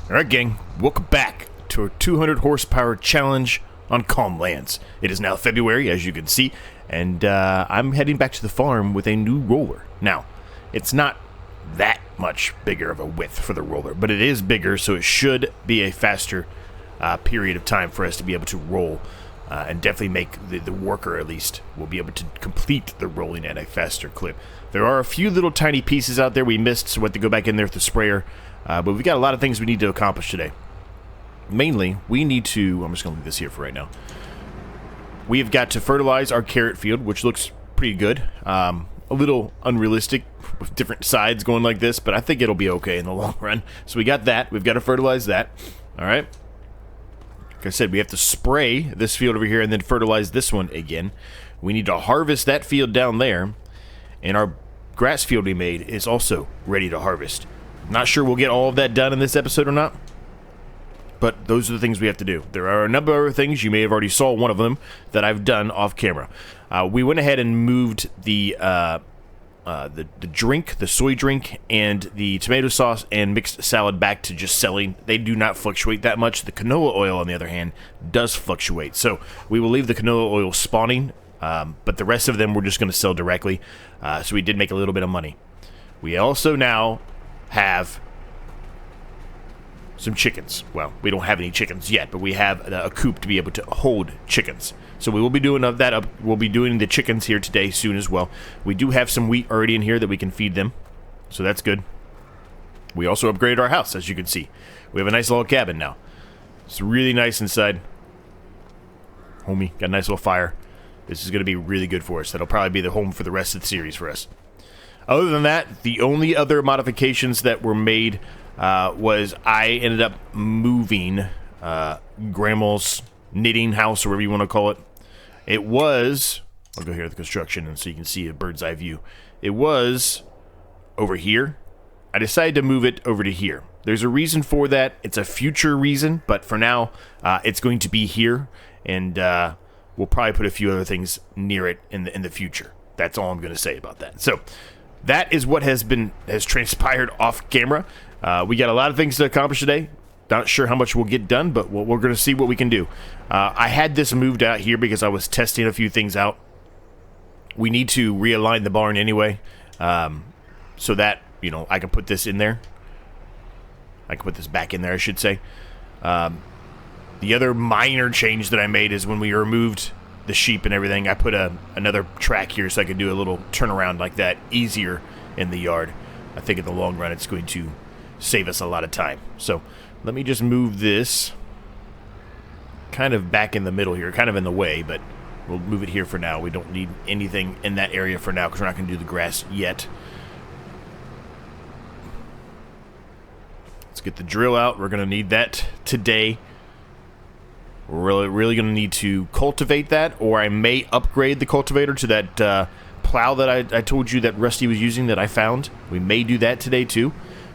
Alright gang, welcome back to our 200 horsepower challenge on CalmLands. It is now February, as you can see, and I'm heading back to the farm with a new roller. Now, it's not that much bigger of a width for the roller, but it is bigger, so it should be a faster period of time for us to be able to roll, and definitely make the worker, at least, will be able to complete the rolling at a faster clip. There are a few little tiny pieces out there we missed, so we have to go back in there with the sprayer. But we've got a lot of things we need to accomplish today. Mainly, we need to... I'm just going to leave this here for right now. We have got to fertilize our carrot field, which looks pretty good. A little unrealistic with different sides going like this, but I think it'll be okay in the long run. So we got that. We've got to fertilize that. Alright. Like I said, we have to spray this field over here and then fertilize this one again. We need to harvest that field down there. And our grass field we made is also ready to harvest. Not sure we'll get all of that done in this episode or not, but those are the things we have to do. There are a number of other things. You may have already saw one of them that I've done off camera. We went ahead and moved the drink, the soy drink, and the tomato sauce and mixed salad back to just selling. They do not fluctuate that much. The canola oil, on the other hand, does fluctuate. So we will leave the canola oil spawning, but the rest of them we're just going to sell directly. So we did make a little bit of money. We also now have some chickens. Well, we don't have any chickens yet, but we have a coop to be able to hold chickens. So we will be doing that. We'll be doing the chickens here today soon as well. We do have some wheat already in here that we can feed them, so that's good. We also upgraded our house, as you can see. We have a nice little cabin now. It's really nice inside. Homie, got a nice little fire. This is going to be really good for us. That'll probably be the home for the rest of the series for us. Other than that, the only other modifications that were made was I ended up moving Grandma's knitting house, or whatever you want to call it. It was... I'll go here to the construction and so you can see a bird's eye view. It was over here. I decided to move it over to here. There's a reason for that. It's a future reason, but for now, it's going to be here, and we'll probably put a few other things near it in the future. That's all I'm going to say about that. So... that is what has transpired off camera. We got a lot of things to accomplish today. Not sure how much we'll get done, but we're going to see what we can do. I had this moved out here because I was testing a few things out. We need to realign the barn anyway, so that, you know, I can put this in there. I can put this back in there, I should say. The other minor change that I made is when we removed the sheep and everything, I put another track here so I could do a little turnaround like that easier in the yard. I think in the long run it's going to save us a lot of time. So let me just move this kind of back in the middle here, kind of in the way, but we'll move it here for now. We don't need anything in that area for now because we're not going to do the grass yet. Let's get the drill out. We're going to need that today. We're really going to need to cultivate that, or I may upgrade the cultivator to that plow that I told you that Rusty was using that I found. We may do that today, too.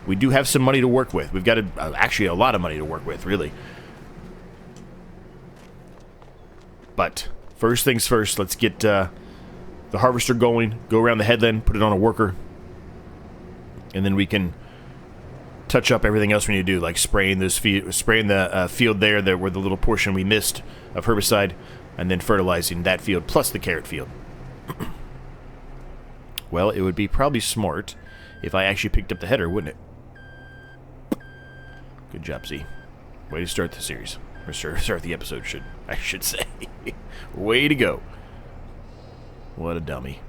We do have some money to work with. We've got actually a lot of money to work with, really. But first things first, let's get the harvester going, go around the headland, put it on a worker, and then we can touch up everything else we need to do, like spraying the field there where the little portion we missed of herbicide, and then fertilizing that field plus the carrot field. Well, it would be probably smart if I actually picked up the header, wouldn't it? Good job, Z. Way to start the series. Or start the episode, I should say. Way to go. What a dummy.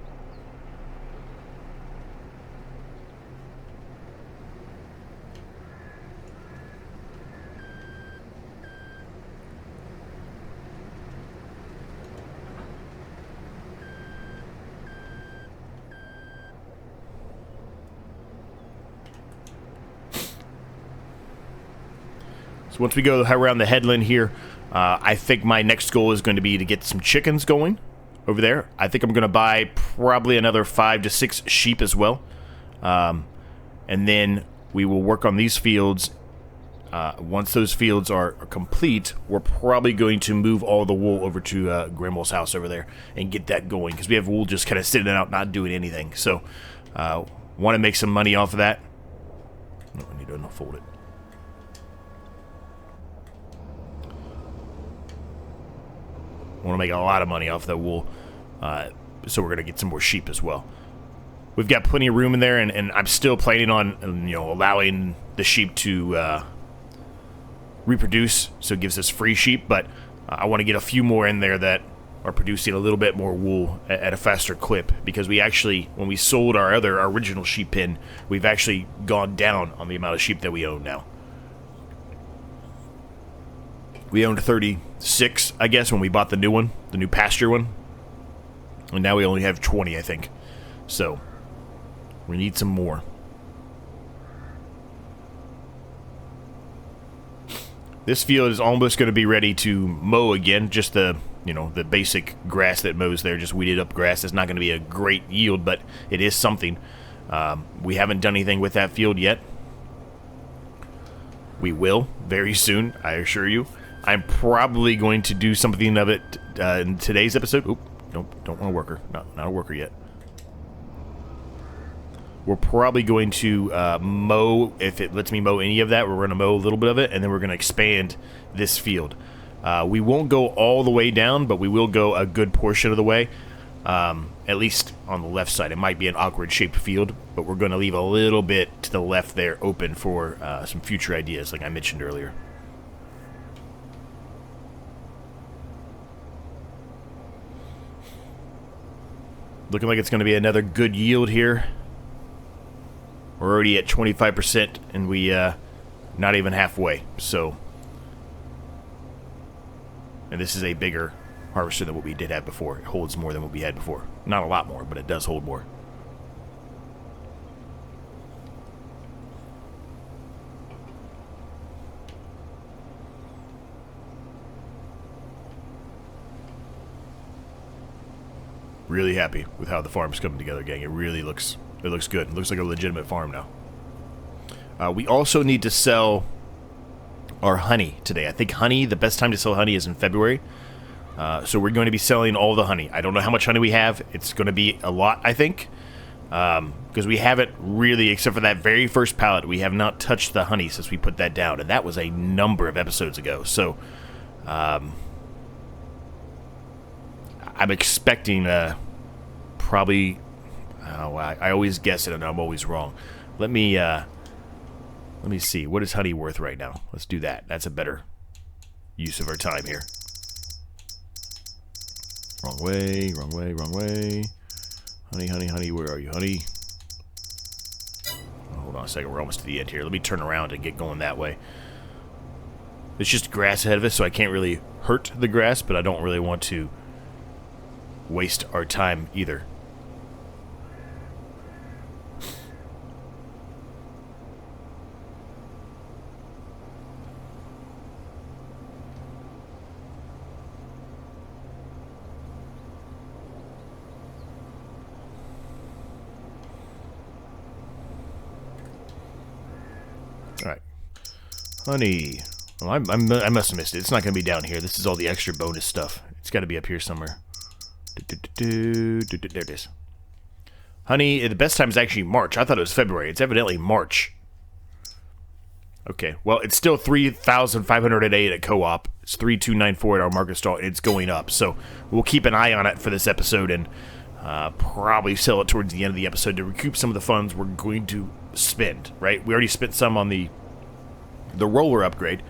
So once we go around the headland here, I think my next goal is going to be to get some chickens going over there. I think I'm going to buy probably another 5 to 6 sheep as well. And then we will work on these fields. Once those fields are complete, we're probably going to move all the wool over to Grandma's house over there and get that going, because we have wool just kind of sitting out not doing anything. So want to make some money off of that. No, I need to unfold it. want to make a lot of money off that wool. So we're going to get some more sheep as well. We've got plenty of room in there, and I'm still planning on, allowing the sheep to reproduce, so it gives us free sheep, but I want to get a few more in there that are producing a little bit more wool at a faster clip, because we actually, when we sold our original sheep pen, we've actually gone down on the amount of sheep that we own now. We owned 36, I guess, when we bought the new one, the new pasture one, and now we only have 20, I think. So we need some more. This field is almost going to be ready to mow again. Just the basic grass that mows there, just weeded up grass. It's not going to be a great yield, but it is something. We haven't done anything with that field yet. We will very soon, I assure you. I'm probably going to do something of it in today's episode. Oop, nope, don't want a worker. Not a worker yet. We're probably going to mow, if it lets me mow any of that, we're going to mow a little bit of it, and then we're going to expand this field. We won't go all the way down, but we will go a good portion of the way, at least on the left side. It might be an awkward shaped field, but we're going to leave a little bit to the left there open for some future ideas, like I mentioned earlier. Looking like it's going to be another good yield here. We're already at 25%, and we not even halfway. So, and this is a bigger harvester than what we did have before. It holds more than what we had before. Not a lot more, but it does hold more. Really happy with how the farm's coming together, gang. It really looks. It looks good. It looks like a legitimate farm now. We also need to sell our honey today. I think honey, the best time to sell honey is in February. So we're going to be selling all the honey. I don't know how much honey we have. It's going to be a lot, I think. Because we haven't really, except for that very first pallet, we have not touched the honey since we put that down. And that was a number of episodes ago. So I'm expecting probably... Oh, I always guess it, and I'm always wrong. Let me see. What is honey worth right now? Let's do that. That's a better use of our time here. Wrong way, wrong way, wrong way. Honey, honey, honey, where are you, honey? Oh, hold on a second. We're almost to the end here. Let me turn around and get going that way. There's just grass ahead of us, so I can't really hurt the grass, but I don't really want to waste our time either. Alright. Honey. Well, I must have missed it. It's not going to be down here. This is all the extra bonus stuff. It's got to be up here somewhere. There it is. Honey, the best time is actually March. I thought it was February. It's evidently March. Okay. Well, it's still 3,500 a day at a co-op. It's 3,294 at our market stall. It's going up. So we'll keep an eye on it for this episode and probably sell it towards the end of the episode to recoup some of the funds we're going to spend, right? We already spent some on the roller upgrade,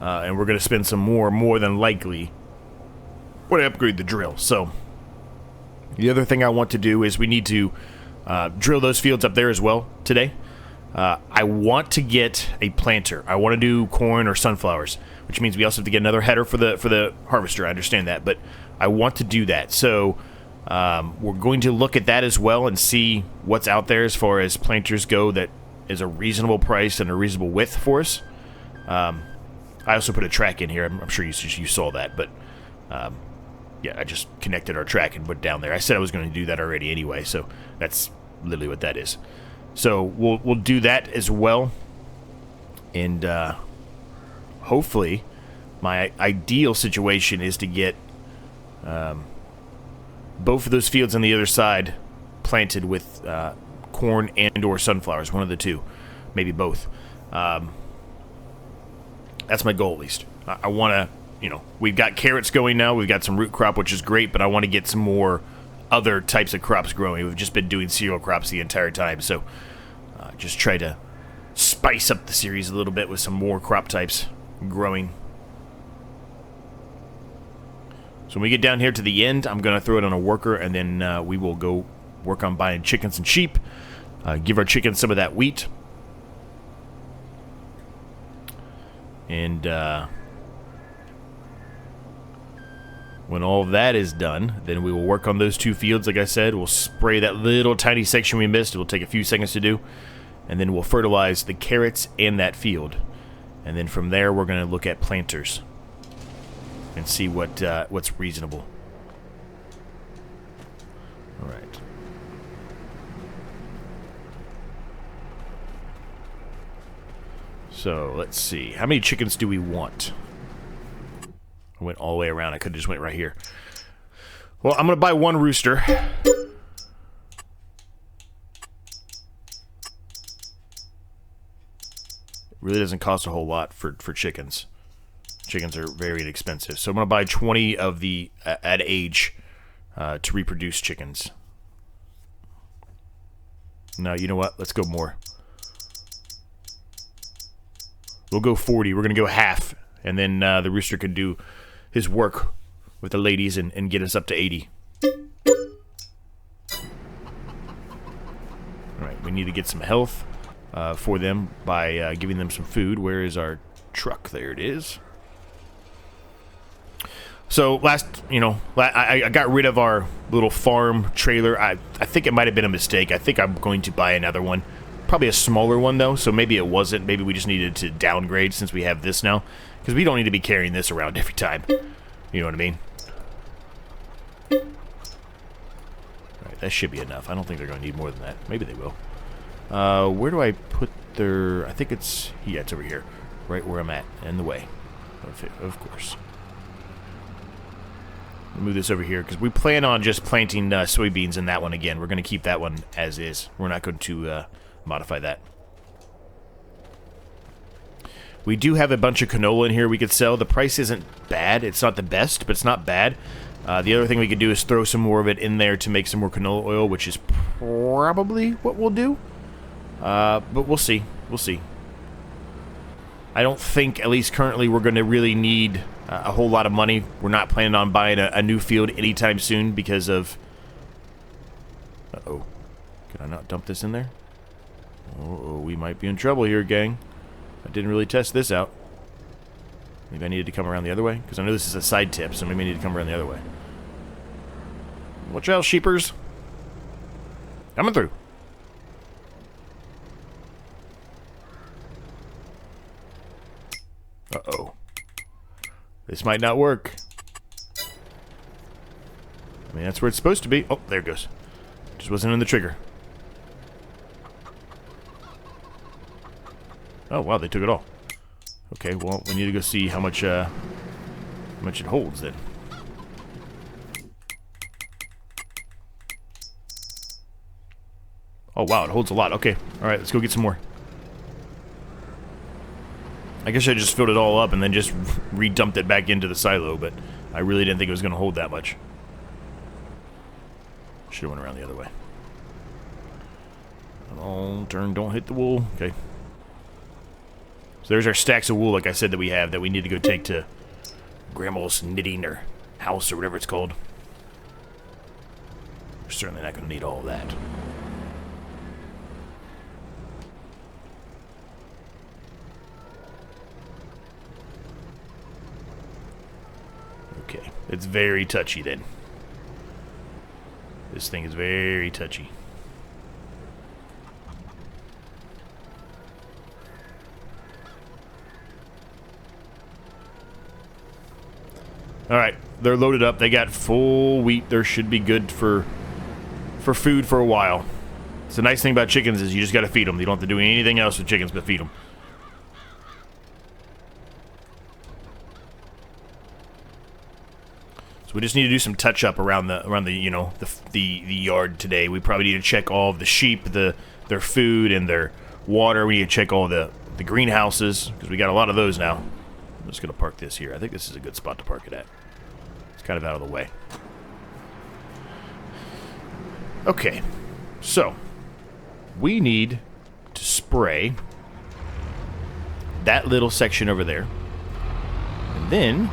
and we're going to spend some more than likely when I upgrade the drill. So the other thing I want to do is we need to drill those fields up there as well today. I want to get a planter. I want to do corn or sunflowers, which means we also have to get another header for the harvester. I understand that, but I want to do that. So we're going to look at that as well and see what's out there as far as planters go that is a reasonable price and a reasonable width for us. I also put a track in here. I'm sure you saw that, but yeah, I just connected our track and put it down there. I said I was going to do that already anyway, so that's literally what that is. So we'll do that as well, and hopefully my ideal situation is to get both of those fields on the other side planted with corn and or sunflowers, one of the two, maybe both. That's my goal, at least. I want to you know, we've got carrots going now. We've got some root crop, which is great, but I want to get some more other types of crops growing. We've just been doing cereal crops the entire time, so just try to spice up the series a little bit with some more crop types growing. So when we get down here to the end, I'm going to throw it on a worker, and then we will go work on buying chickens and sheep. Give our chickens some of that wheat. And when all of that is done, then we will work on those 2 fields. Like I said, we'll spray that little tiny section we missed. It will take a few seconds to do. And then we'll fertilize the carrots and that field. And then from there, we're going to look at planters and see what's reasonable. All right. So let's see. How many chickens do we want? I went all the way around. I could have just went right here. Well, I'm going to buy 1 rooster. Really doesn't cost a whole lot for chickens. Chickens are very inexpensive. So I'm going to buy 20 of the at age to reproduce chickens. No, you know what? Let's go more. We'll go 40. We're going to go half. And then the rooster can do his work with the ladies and get us up to 80. Alright, we need to get some health for them by giving them some food. Where is our truck? There it is. So I got rid of our little farm trailer. I think it might have been a mistake. I think I'm going to buy another one. Probably a smaller one, though, so maybe it wasn't. Maybe we just needed to downgrade since we have this now. Because we don't need to be carrying this around every time. You know what I mean? Alright, that should be enough. I don't think they're going to need more than that. Maybe they will. Where do I put their... I think it's... Yeah, it's over here. Right where I'm at. In the way. Of course. Move this over here, because we plan on just planting soybeans in that one again. We're going to keep that one as is. We're not going to modify that. We do have a bunch of canola in here we could sell. The price isn't bad. It's not the best, but it's not bad. The other thing we could do is throw some more of it in there to make some more canola oil, which is probably what we'll do. But we'll see. We'll see. I don't think, at least currently, we're going to really need a whole lot of money. We're not planning on buying a new field anytime soon because of... Uh-oh. Can I not dump this in there? Uh-oh, we might be in trouble here, gang. I didn't really test this out. Maybe I needed to come around the other way? Because I know this is a side tip, so maybe I need to come around the other way. Watch out, sheepers. Coming through. Uh-oh. This might not work. I mean, that's where it's supposed to be. Oh, there it goes. Just wasn't in the trigger. Oh, wow, they took it all. Okay, well, we need to go see how much it holds, then. Oh, wow, it holds a lot. Okay, alright, let's go get some more. I guess I just filled it all up and then just re-dumped it back into the silo, but I really didn't think it was going to hold that much. Should have went around the other way. Don't turn, don't hit the wool. Okay. So there's our stacks of wool, like I said, that we have that we need to go take to Grandma's knitting or house or whatever it's called. We're certainly not going to need all of that. Okay, it's very touchy then. This thing is very touchy. Alright, they're loaded up. They got full wheat. They should be good for food for a while. It's the nice thing about chickens is you just got to feed them. You don't have to do anything else with chickens but feed them. So we just need to do some touch up around the you know the yard today. We probably need to check all of the sheep, their food and their water. We need to check all the greenhouses because we got a lot of those now. I'm just going to park this here. I think this is a good spot to park it at. It's kind of out of the way. Okay, so we need to spray that little section over there, and then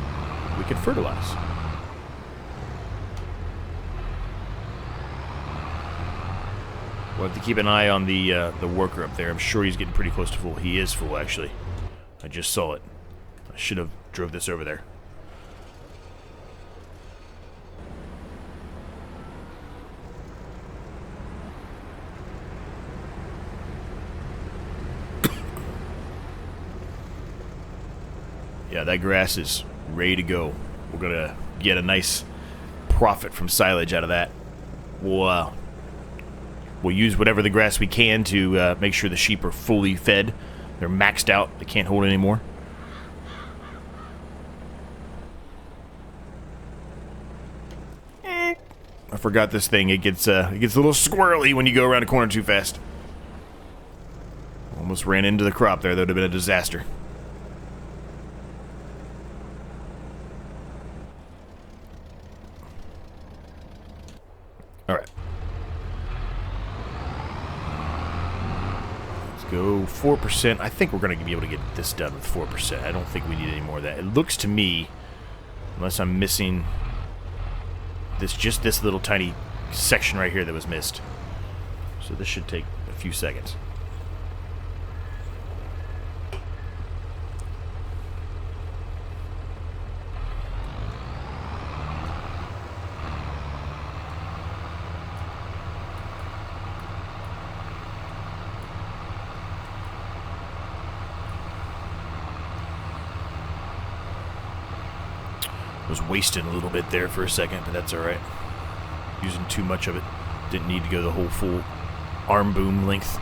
we can fertilize. We'll have to keep an eye on the worker up there. I'm sure he's getting pretty close to full. He is full, actually. I just saw it. I should have drove this over there. Yeah, that grass is ready to go. We're going to get a nice profit from silage out of that. We'll use whatever the grass we can to make sure the sheep are fully fed. They're maxed out. They can't hold any more. I forgot this thing. It gets a little squirrely when you go around a corner too fast. Almost ran into the crop there. That would have been a disaster. All right. Let's go 4%. I think we're going to be able to get this done with 4%. I don't think we need any more of that. It looks to me, unless I'm missing just this little tiny section right here that was missed. So this should take a few seconds. Was wasting a little bit there for a second, but that's alright. Using too much of it. Didn't need to go the whole full arm boom length.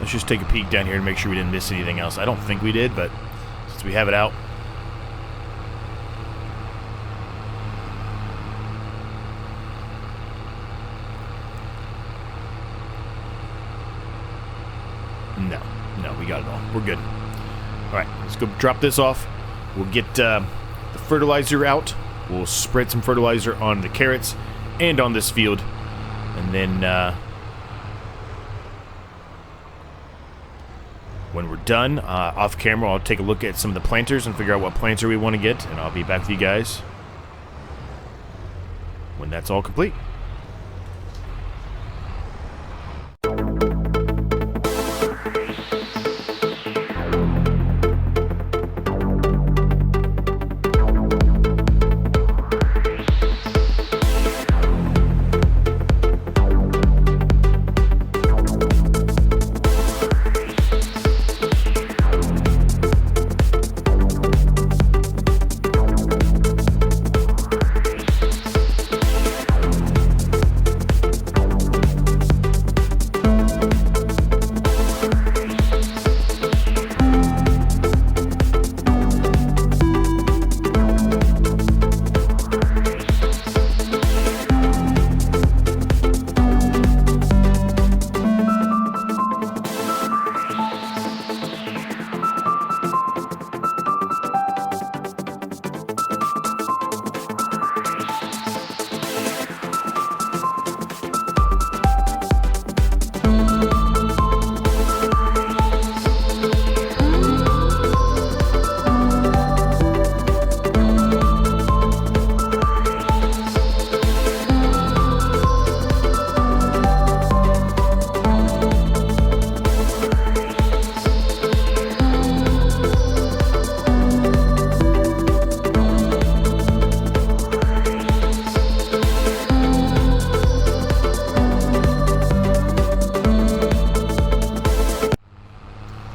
Let's just take a peek down here to make sure we didn't miss anything else. I don't think we did, but since we have it out. No, we got it all. We're good. All right, let's go drop this off. We'll get the fertilizer out. We'll spread some fertilizer on the carrots and on this field. And then when we're done, off camera, I'll take a look at some of the planters and figure out what planter we want to get. And I'll be back with you guys when that's all complete.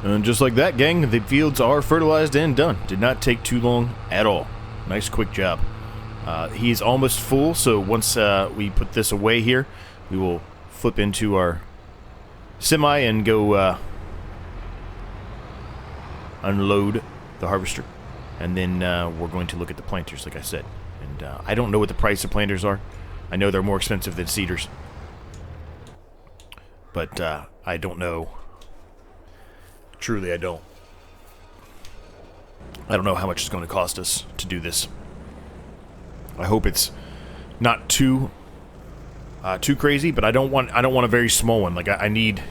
And just like that, gang, the fields are fertilized and done. Did not take too long at all. Nice quick job. He's almost full, so once we put this away here, we will flip into our semi and go unload the harvester. And then we're going to look at the planters, like I said. And I don't know what the price of planters are. I know they're more expensive than seeders. but I don't know. Truly, I don't. I don't know how much it's going to cost us to do this. I hope it's not too crazy, but I don't want a very small one. Like I need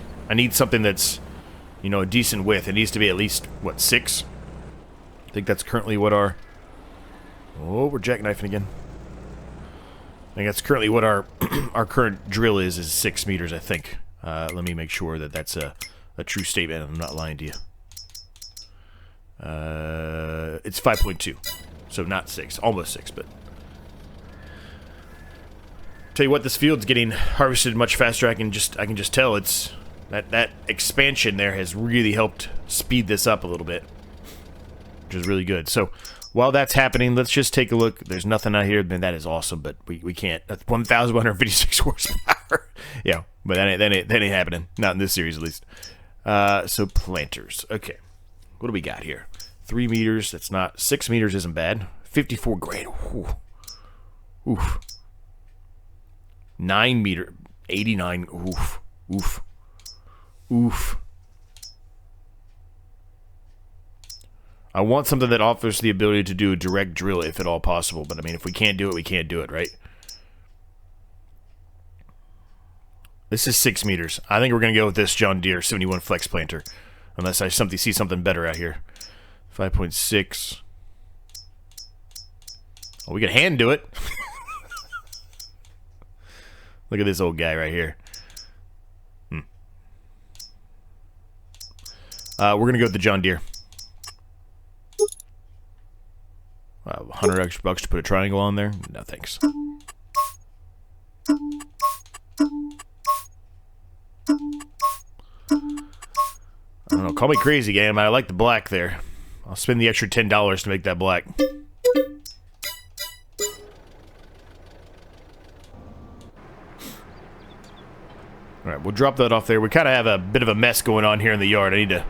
something that's, you know, a decent width. It needs to be at least what, 6? I think that's currently what our... Oh, we're jackknifing again. I think that's currently what our our current drill is 6 meters, I think. Let me make sure that that's a true statement. I'm not lying to you. It's 5.2, so not 6, almost 6, but... Tell you what, this field's getting harvested much faster. I can just tell it's that expansion there has really helped speed this up a little bit, which is really good. So while that's happening, let's just take a look. There's nothing out here. Man, that is awesome, but we can't. That's 1,156 horsepower. Yeah, but that ain't happening. Not in this series, at least. So planters. Okay, what do we got here? 3 meters. That's not 6 meters. Isn't bad. 54 grand. Ooh. Oof. 9 meter, 89. Oof, oof, oof. I want something that offers the ability to do a direct drill if at all possible. But I mean, if we can't do it, we can't do it, right? This is 6 meters. I think we're gonna go with this John Deere 71 Flex Planter, unless I see something better out here. 5.6. Oh, we can hand do it. Look at this old guy right here. We're going to go with the John Deere. 100 extra bucks to put a triangle on there? No, thanks. I don't know. Call me crazy, game. I like the black there. I'll spend the extra $10 to make that black. Alright, we'll drop that off there. We kind of have a bit of a mess going on here in the yard. I need to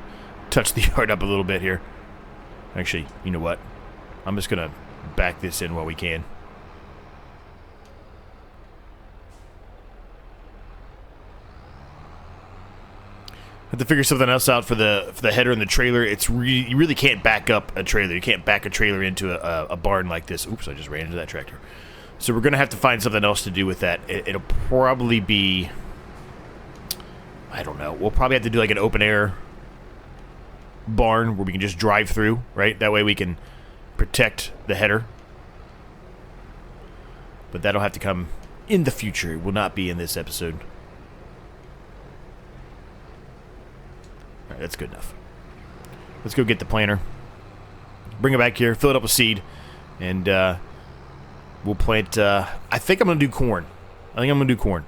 touch the yard up a little bit here. Actually, you know what? I'm just going to back this in while we can. Have to figure something else out for the header and the trailer. It's you really can't back up a trailer. You can't back a trailer into a barn like this. Oops, I just ran into that tractor. So we're going to have to find something else to do with that. It'll probably be... I don't know. We'll probably have to do like an open air barn where we can just drive through, right? That way we can protect the header. But that'll have to come in the future. It will not be in this episode. Alright, that's good enough. Let's go get the planter. Bring it back here, fill it up with seed, and we'll plant... I think I'm going to do corn. I think I'm going to do corn.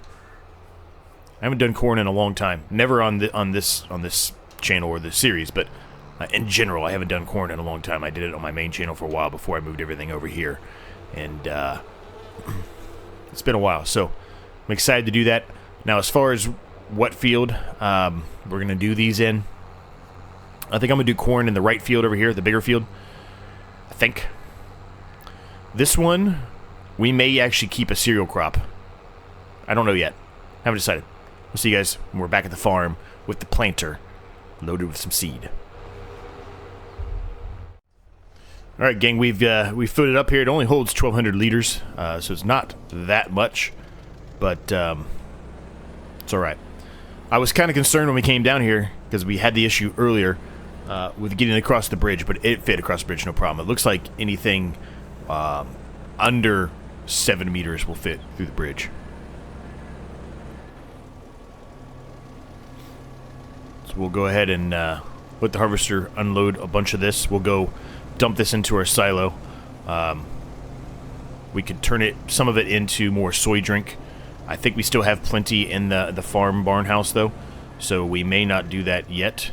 I haven't done corn in a long time. Never on this channel or this series, but in general, I haven't done corn in a long time. I did it on my main channel for a while before I moved everything over here, and it's been a while. So I'm excited to do that. Now, as far as what field we're gonna do these in, I think I'm gonna do corn in the right field over here, the bigger field. I think this one we may actually keep a cereal crop. I don't know yet. Haven't decided. We'll see you guys when we're back at the farm with the planter loaded with some seed. All right, gang, we've filled it up here. It only holds 1,200 liters, so it's not that much, but it's all right. I was kind of concerned when we came down here because we had the issue earlier with getting across the bridge, but it fit across the bridge, no problem. It looks like anything under 7 meters will fit through the bridge. We'll go ahead and let the harvester unload a bunch of this. We'll go dump this into our silo. We could turn some of it into more soy drink. I think we still have plenty in the farm barn house though, so we may not do that yet.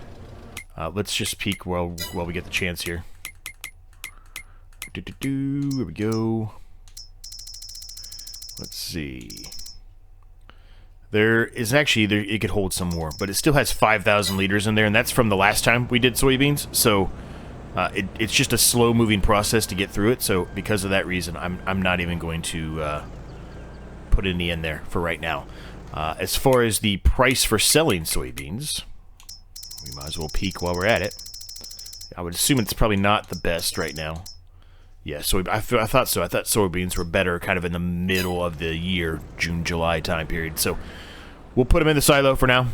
Let's just peek while we get the chance here. Here we go. Let's see. There is actually, it could hold some more, but it still has 5,000 liters in there, and that's from the last time we did soybeans, so it's just a slow-moving process to get through it, so because of that reason, I'm not even going to put any in there for right now. As far as the price for selling soybeans, we might as well peek while we're at it. I would assume it's probably not the best right now. Yeah, so I thought so. I thought soybeans were better kind of in the middle of the year, June, July time period. So we'll put them in the silo for now.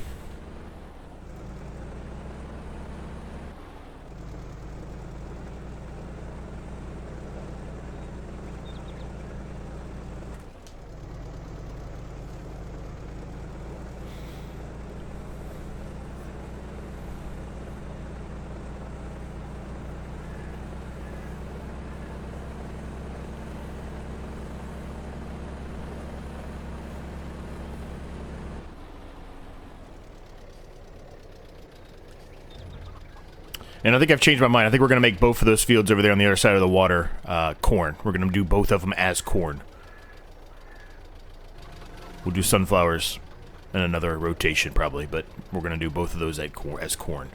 And I think I've changed my mind. I think we're going to make both of those fields over there on the other side of the water corn. We're going to do both of them as corn. We'll do sunflowers in another rotation probably, but we're going to do both of those as corn.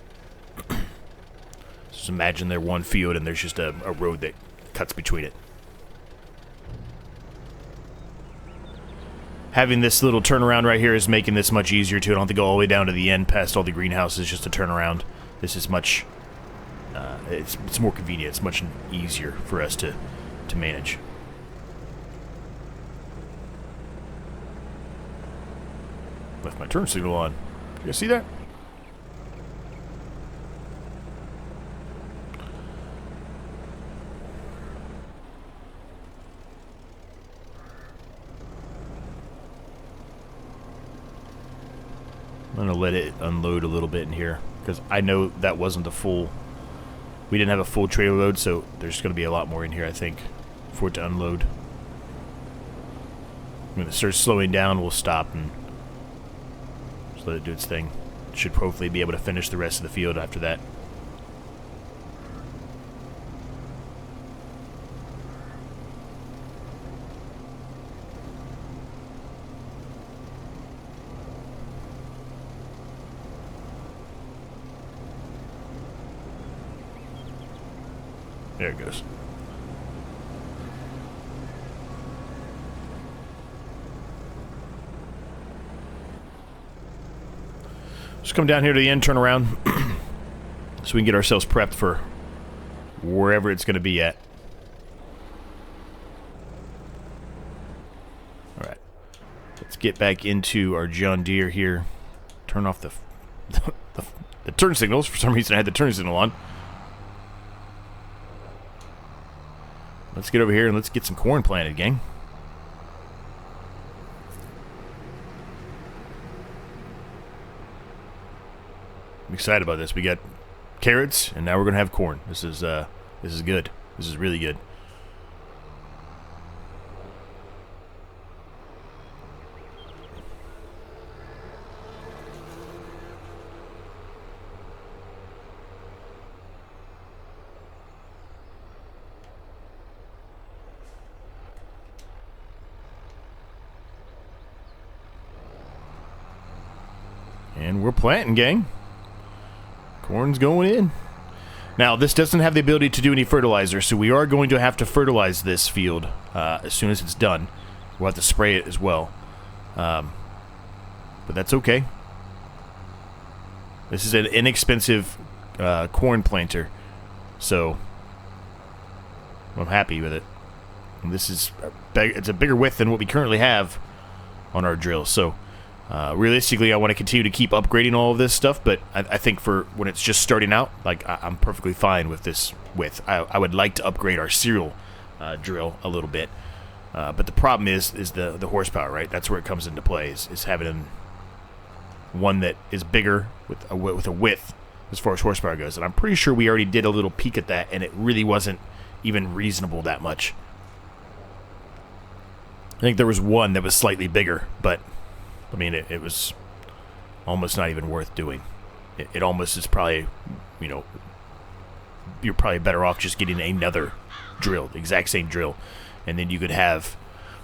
Just imagine they're one field and there's just a road that cuts between it. Having this little turnaround right here is making this much easier too. I don't have to go all the way down to the end past all the greenhouses just to turn around. This is much... it's more convenient. It's much easier for us to manage. Left my turn signal on. You guys see that? I'm going to let it unload a little bit in here because I know that wasn't the full... We didn't have a full trailer load, so there's going to be a lot more in here, I think, for it to unload. When it starts slowing down, we'll stop and just let it do its thing. Should hopefully be able to finish the rest of the field after that. There it goes. Just come down here to the end, turn around, so we can get ourselves prepped for wherever it's going to be at. Alright. Let's get back into our John Deere here. Turn off the turn signals. For some reason I had the turn signal on. Let's get over here and let's get some corn planted, gang. I'm excited about this. We got carrots, and now we're gonna have corn. This is good. This is really good. And we're planting, gang. Corn's going in. Now, this doesn't have the ability to do any fertilizer, so we are going to have to fertilize this field as soon as it's done. We'll have to spray it as well. But that's okay. This is an inexpensive corn planter, so I'm happy with it. And this is it's a bigger width than what we currently have on our drill, so realistically, I want to continue to keep upgrading all of this stuff, but I think for when it's just starting out, like, I'm perfectly fine with this width. I would like to upgrade our serial drill a little bit, but the problem is the horsepower, right? That's where it comes into play, is having one that is bigger with a width as far as horsepower goes, and I'm pretty sure we already did a little peek at that, and it really wasn't even reasonable that much. I think there was one that was slightly bigger, but I mean, it was almost not even worth doing. It almost is probably, you know, you're probably better off just getting another drill, the exact same drill, and then you could have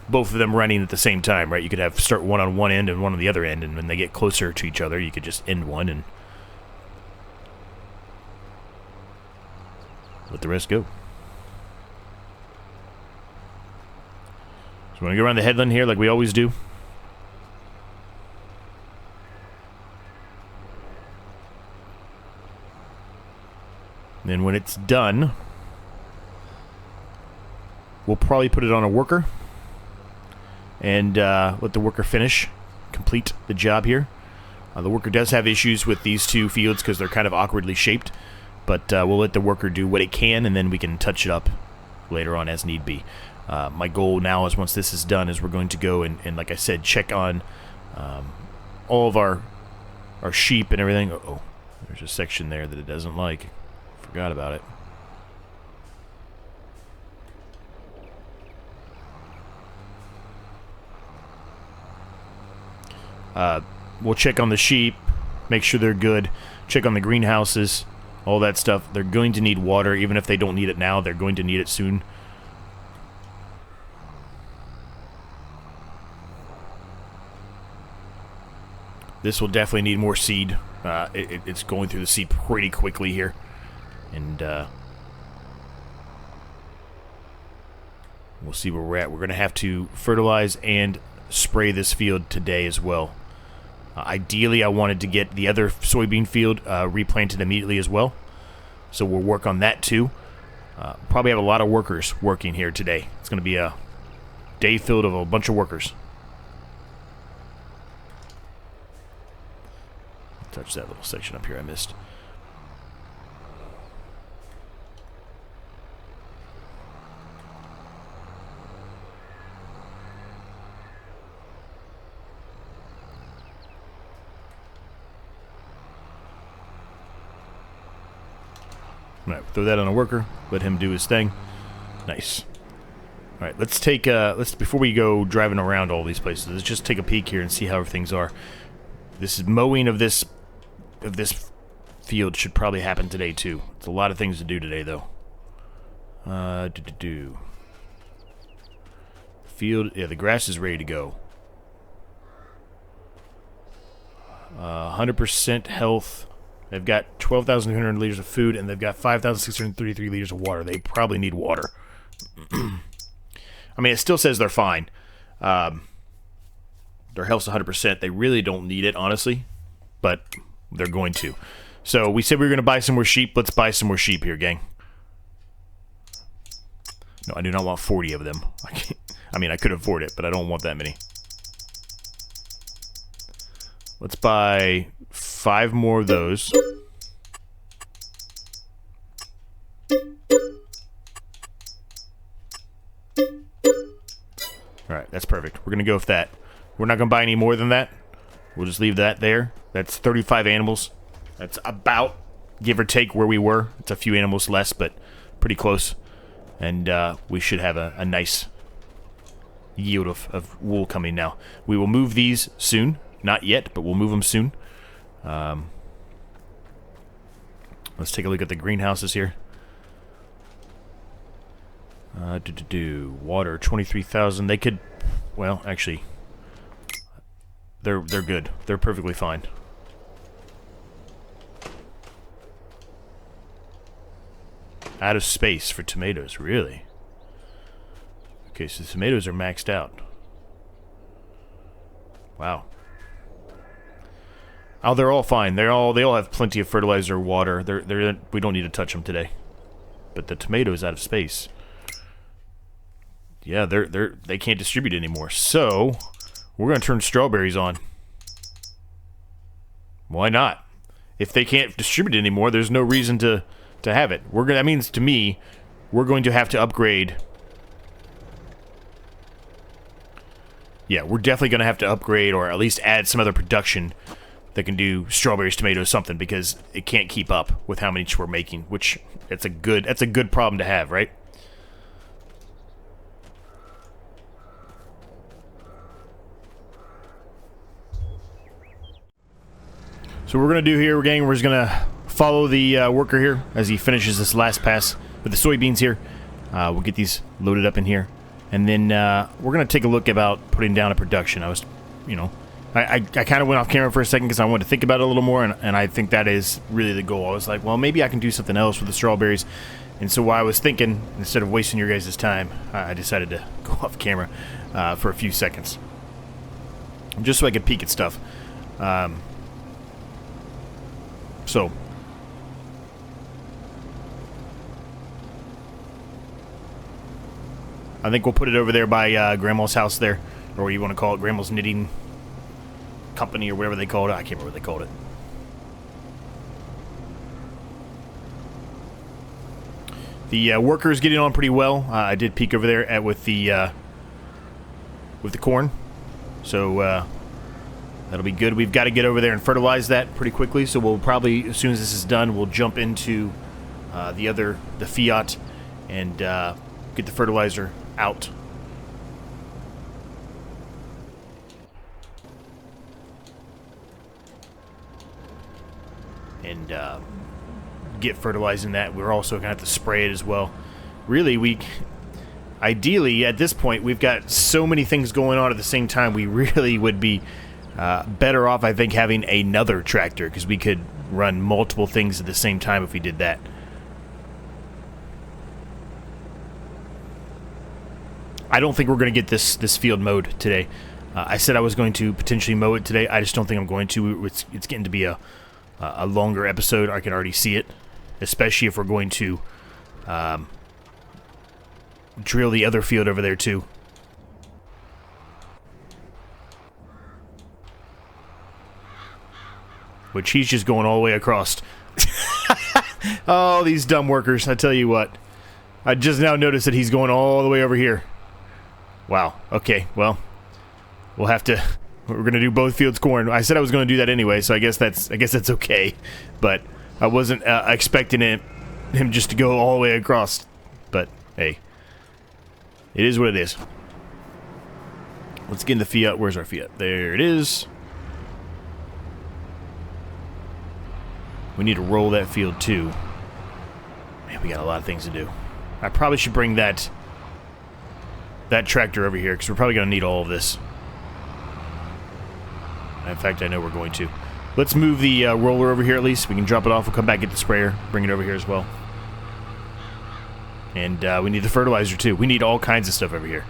both of them running at the same time, right? You could have start one on one end and one on the other end, and when they get closer to each other, you could just end one and let the rest go. So we're going to go around the headland here like we always do. Then when it's done, we'll probably put it on a worker and let the worker complete the job here. The worker does have issues with these two fields because they're kind of awkwardly shaped, but we'll let the worker do what it can, and then we can touch it up later on as need be. My goal now is once this is done is we're going to go and like I said, check on all of our sheep and everything. Uh-oh, there's a section there that it doesn't like. Forgot about it. We'll check on the sheep, make sure they're good, check on the greenhouses, all that stuff. They're going to need water, even if they don't need it now, they're going to need it soon. This will definitely need more seed. It's going through the seed pretty quickly here. And we'll see where we're at. We're going to have to fertilize and spray this field today as well. Ideally, I wanted to get the other soybean field replanted immediately as well. So we'll work on that too. Probably have a lot of workers working here today. It's going to be a day filled of a bunch of workers. Touch that little section up here I missed. Alright, throw that on a worker. Let him do his thing. Nice. Alright, let's take before we go driving around all these places, let's just take a peek here and see how things are. This is mowing of this field should probably happen today too. It's a lot of things to do today though. Field, yeah, the grass is ready to go. 100% health. They've got 12,200 liters of food, and they've got 5,633 liters of water. They probably need water. I mean, it still says they're fine. Their health's 100%. They really don't need it, honestly, but they're going to. So we said we were going to buy some more sheep. Let's buy some more sheep here, gang. No, I do not want 40 of them. I mean, I could afford it, but I don't want that many. Let's buy 5 more of those. Alright, that's perfect. We're going to go with that. We're not going to buy any more than that. We'll just leave that there. That's 35 animals. That's about, give or take, where we were. It's a few animals less, but pretty close. And we should have a nice yield of wool coming now. We will move these soon. Not yet, but we'll move them soon. Let's take a look at the greenhouses here. Water, 23,000. They could, well, actually, they're good. They're perfectly fine. Out of space for tomatoes, really? Okay, so the tomatoes are maxed out. Wow. Oh, they're all fine. They all have plenty of fertilizer, water. We don't need to touch them today. But the tomatoes out of space. Yeah, they can't distribute anymore. So we're gonna turn strawberries on. Why not? If they can't distribute anymore, there's no reason to have it. That means to me, we're going to have to upgrade. Yeah, we're definitely gonna have to upgrade, or at least add some other production that can do strawberries, tomatoes, something, because it can't keep up with how many we're making, which that's a good problem to have, right? So what we're gonna do here, gang, we're just gonna follow the worker here as he finishes this last pass with the soybeans here. We'll get these loaded up in here, and then we're gonna take a look about putting down a production. I kind of went off camera for a second because I wanted to think about it a little more, and I think that is really the goal. I was like, well, maybe I can do something else with the strawberries. And so while I was thinking, instead of wasting your guys' time, I decided to go off camera. for a few seconds, just so I could peek at stuff. So I think we'll put it over there by Grandma's house there, or what you want to call it, Grandma's knitting company or whatever they called it. I can't remember what they called it. The worker's getting on pretty well. I did peek over there with the corn, so that'll be good. We've got to get over there and fertilize that pretty quickly. So we'll probably, as soon as this is done, we'll jump into the Fiat and get the fertilizer out. And get fertilizing that. We're also going to have to spray it as well. Really, ideally, at this point, we've got so many things going on at the same time, we really would be better off, I think, having another tractor, because we could run multiple things at the same time if we did that. I don't think we're going to get this field mowed today. I said I was going to potentially mow it today. I just don't think I'm going to. It's getting to be a longer episode. I can already see it, especially if we're going to drill the other field over there too. Which he's just going all the way across. Oh, these dumb workers, I tell you what. I just now noticed that he's going all the way over here. Wow, okay, well, we'll have to... We're going to do both fields corn. I said I was going to do that anyway, so I guess that's okay. But I wasn't expecting him just to go all the way across. But, hey. It is what it is. Let's get in the Fiat. Where's our Fiat? There it is. We need to roll that field too. Man, we got a lot of things to do. I probably should bring that tractor over here, because we're probably going to need all of this. In fact, I know we're going to. Let's move the roller over here at least. We can drop it off. We'll come back, get the sprayer, bring it over here as well. And we need the fertilizer too. We need all kinds of stuff over here.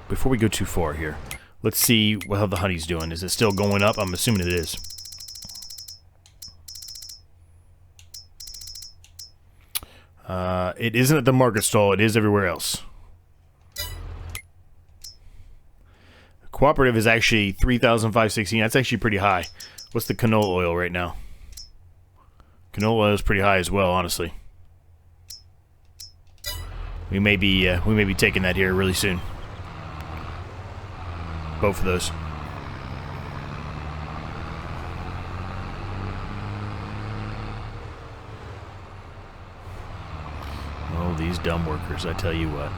Before we go too far here, let's see how the honey's doing. Is it still going up? I'm assuming it is. It isn't at the market stall. It is everywhere else. Cooperative is actually 3,516. That's actually pretty high. What's the canola oil right now? Canola oil is pretty high as well, honestly. We may be taking that here really soon. Both of those. Oh, these dumb workers, I tell you what.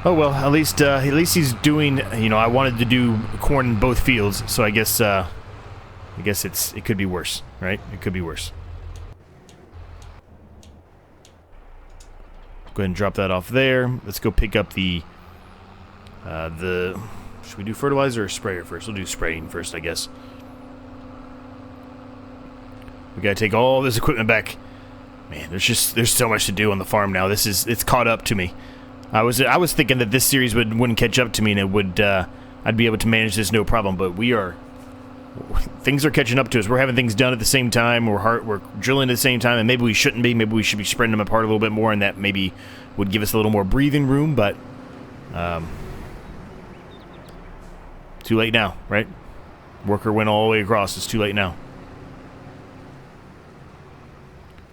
Oh well, at least he's doing. You know, I wanted to do corn in both fields, so I guess it could be worse, right? It could be worse. Go ahead and drop that off there. Let's go pick up the. Should we do fertilizer or sprayer first? We'll do spraying first, I guess. We gotta take all this equipment back. Man, there's so much to do on the farm now. It's caught up to me. I was thinking that this series wouldn't catch up to me and it would I'd be able to manage this no problem, but things are catching up to us. We're having things done at the same time. We're drilling at the same time, and maybe we shouldn't be. Maybe we should be spreading them apart a little bit more, and that maybe would give us a little more breathing room. But too late now, right? Worker went all the way across. It's too late now.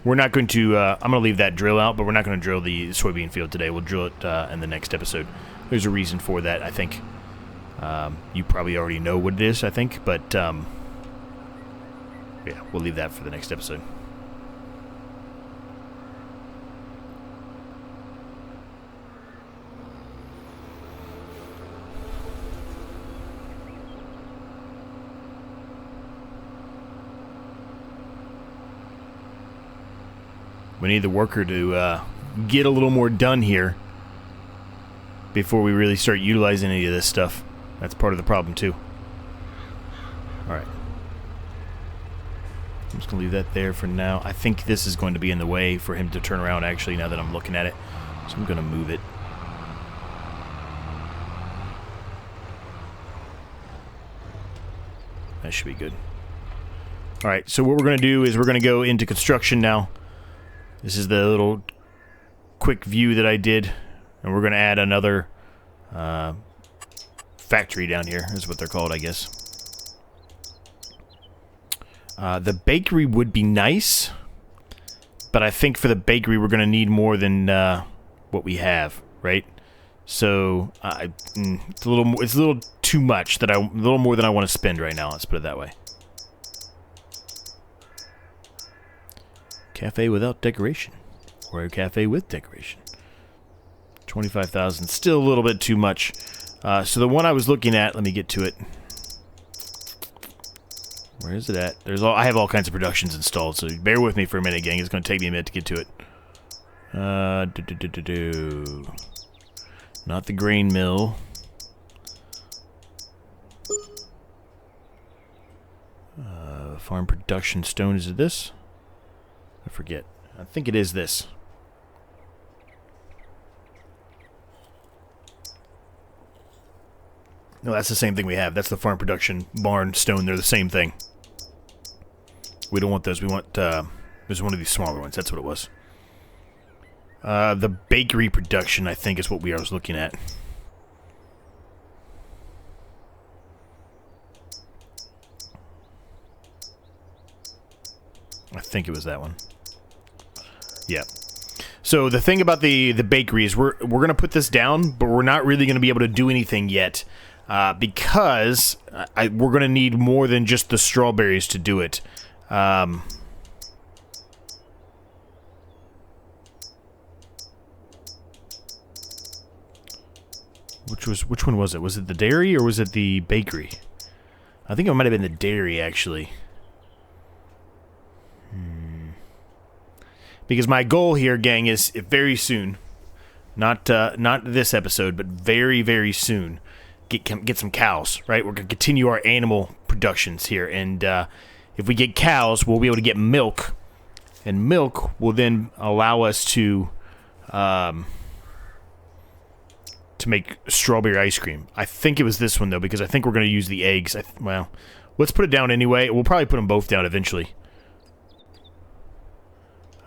We're not going to, I'm going to leave that drill out, but we're not going to drill the soybean field today. We'll drill it in the next episode. There's a reason for that, I think. You probably already know what it is, I think, but, yeah, we'll leave that for the next episode. We need the worker to get a little more done here before we really start utilizing any of this stuff. That's part of the problem too. Alright. I'm just going to leave that there for now. I think this is going to be in the way for him to turn around, actually, now that I'm looking at it. So I'm going to move it. That should be good. Alright, so what we're going to do is we're going to go into construction now. This is the little quick view that I did. And we're going to add another factory down here, is what they're called, I guess. The bakery would be nice, but I think for the bakery we're going to need more than what we have, right? So it's a little too much, a little more than I want to spend right now. Let's put it that way. Cafe without decoration, or a cafe with decoration. 25,000, still a little bit too much. So the one I was looking at, let me get to it. Where is it at? I have all kinds of productions installed, so bear with me for a minute, gang. It's going to take me a minute to get to it. Not the grain mill. Farm production stone, is it this? I forget. I think it is this. No, that's the same thing we have. That's the farm production barn stone. They're the same thing. We don't want those. We want, there's one of these smaller ones. That's what it was. The bakery production, I think, is what I was looking at. I think it was that one. Yeah. So the thing about the bakery is we're going to put this down, but we're not really going to be able to do anything yet. Because we're going to need more than just the strawberries to do it. Which one was it? Was it the dairy or was it the bakery? I think it might have been the dairy, actually. Because my goal here, gang, is very soon, not this episode, but very, very soon, get some cows, right? We're going to continue our animal productions here, and if we get cows, we'll be able to get milk, and milk will then allow us to make strawberry ice cream. I think it was this one, though, because I think we're going to use the eggs. Well, let's put it down anyway. We'll probably put them both down eventually.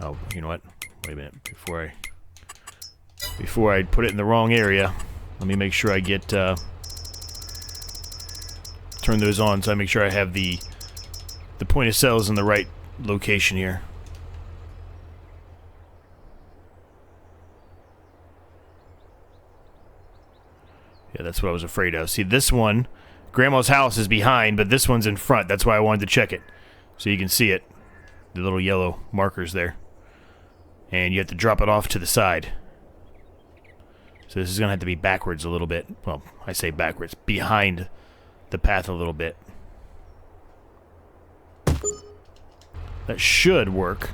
Oh, you know what? Wait a minute. Before I put it in the wrong area, let me make sure I get turn those on, so I make sure I have the point of sales in the right location here. Yeah, that's what I was afraid of. See, this one, Grandma's house is behind, but this one's in front. That's why I wanted to check it, so you can see it. The little yellow markers there. And you have to drop it off to the side. So this is going to have to be backwards a little bit. Well, I say backwards. Behind the path a little bit. That should work.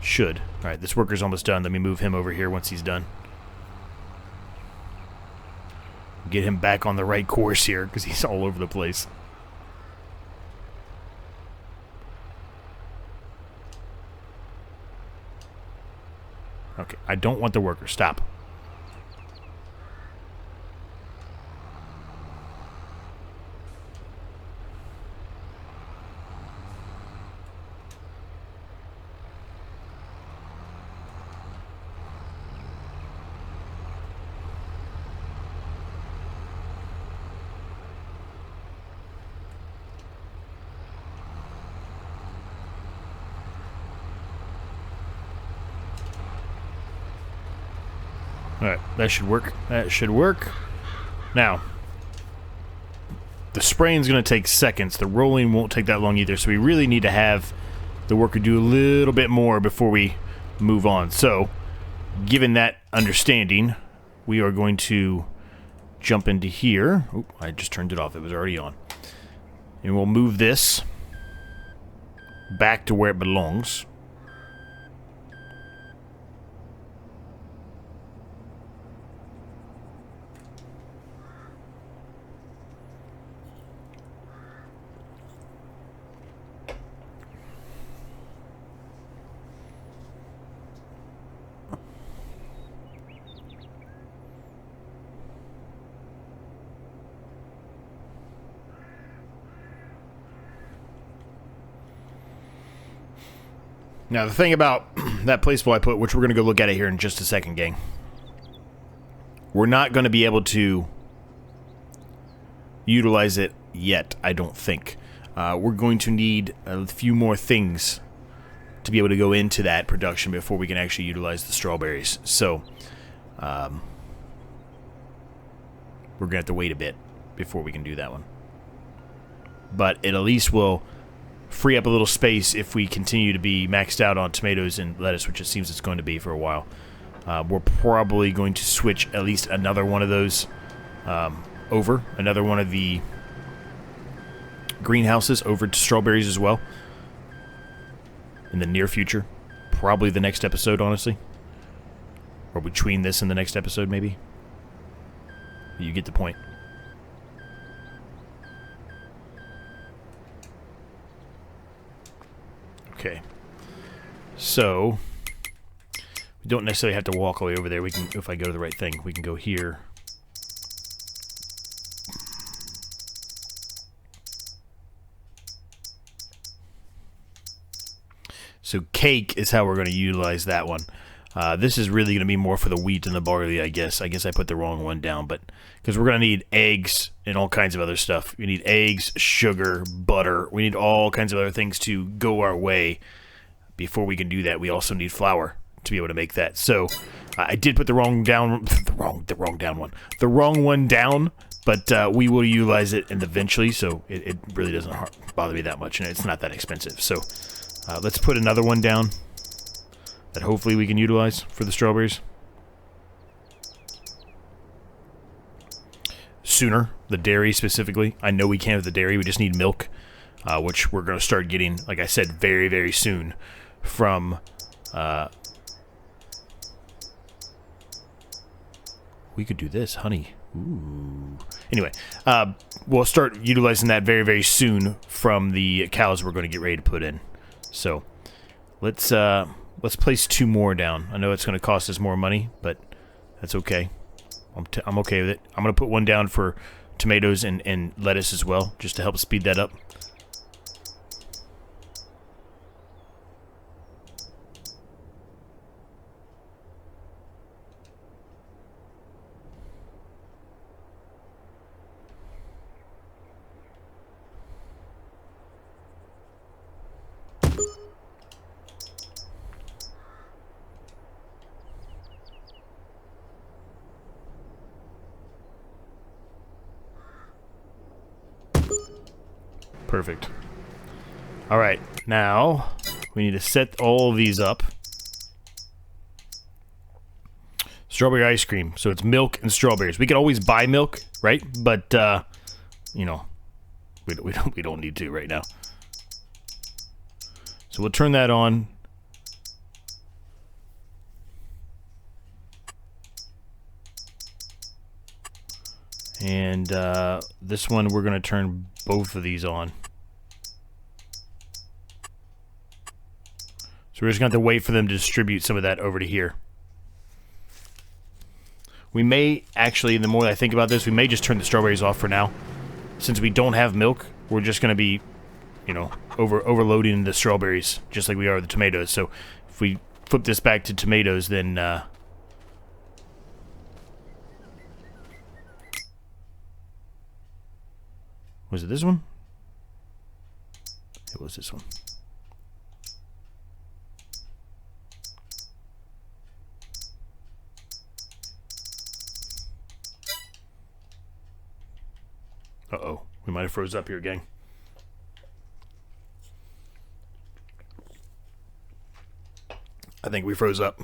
Should. Alright, this worker's almost done. Let me move him over here once he's done. Get him back on the right course here, because he's all over the place. Okay, I don't want the worker. Stop. Alright, that should work. That should work. Now, the spraying's going to take seconds. The rolling won't take that long either, so we really need to have the worker do a little bit more before we move on. So, given that understanding, we are going to jump into here. Oh, I just turned it off. It was already on. And we'll move this back to where it belongs. Now, the thing about that placebo I put, which we're going to go look at it here in just a second, gang. We're not going to be able to utilize it yet, I don't think. We're going to need a few more things to be able to go into that production before we can actually utilize the strawberries. So, we're going to have to wait a bit before we can do that one. But it at least will free up a little space if we continue to be maxed out on tomatoes and lettuce, which it seems it's going to be for a while. We're probably going to switch at least another one of those over. Another one of the greenhouses over to strawberries as well. In the near future. Probably the next episode, honestly. Or between this and the next episode, maybe. You get the point. Okay. So, we don't necessarily have to walk all the way over there. We can, if I go to the right thing, we can go here. So cake is how we're going to utilize that one. This is really going to be more for the wheat and the barley, I guess. I guess I put the wrong one down, but because we're going to need eggs and all kinds of other stuff. We need eggs, sugar, butter. We need all kinds of other things to go our way. Before we can do that, we also need flour to be able to make that. So I did put the wrong down, the wrong one down. But we will utilize it eventually, so it really doesn't bother me that much, and it's not that expensive. So let's put another one down that hopefully we can utilize for the strawberries. Sooner, the dairy specifically. I know we can with the dairy, we just need milk, which we're going to start getting, like I said, very, very soon from... we could do this, honey. Ooh. Anyway, we'll start utilizing that very, very soon from the cows we're going to get ready to put in. So, let's place 2 more down. I know it's going to cost us more money, but that's okay. I'm okay with it. I'm going to put one down for tomatoes and lettuce as well, just to help speed that up. Perfect. Alright, now we need to set all of these up. Strawberry ice cream. So it's milk and strawberries. We could always buy milk, right? But, you know, we don't need to right now. So we'll turn that on. And this one, we're going to turn both of these on. So we're just going to have to wait for them to distribute some of that over to here. We may, actually, the more I think about this, we may just turn the strawberries off for now. Since we don't have milk, we're just going to be, you know, overloading the strawberries, just like we are the tomatoes. So if we flip this back to tomatoes, then... was it this one? It was this one. Uh-oh. We might have froze up here, gang. I think we froze up.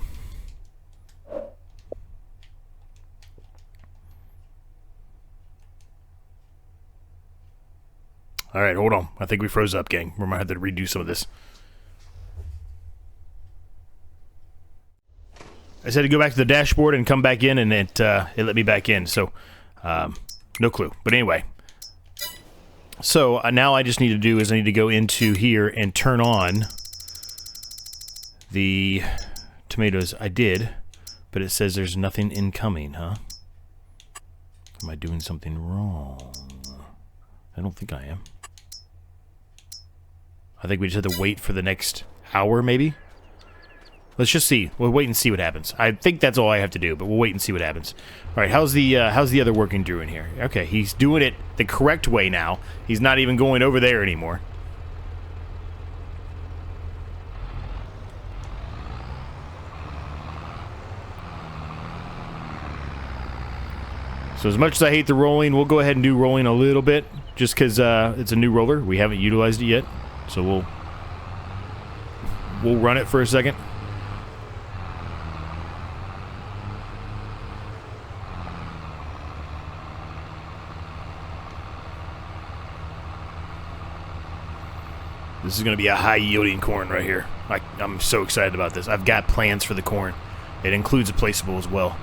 Alright, hold on. I think we froze up, gang. We might have to redo some of this. I said to go back to the dashboard and come back in, and it let me back in. So, no clue. But anyway. So, now I just need to do is I need to go into here and turn on the tomatoes. I did, but it says there's nothing incoming, huh? Am I doing something wrong? I don't think I am. I think we just have to wait for the next hour, maybe? Let's just see. We'll wait and see what happens. I think that's all I have to do, but we'll wait and see what happens. All right, how's the other working through in here? Okay, he's doing it the correct way now. He's not even going over there anymore. So as much as I hate the rolling, we'll go ahead and do rolling a little bit, just because it's a new roller. We haven't utilized it yet, so we'll run it for a second. This is going to be a high-yielding corn right here. I'm so excited about this. I've got plans for the corn. It includes a placeable as well.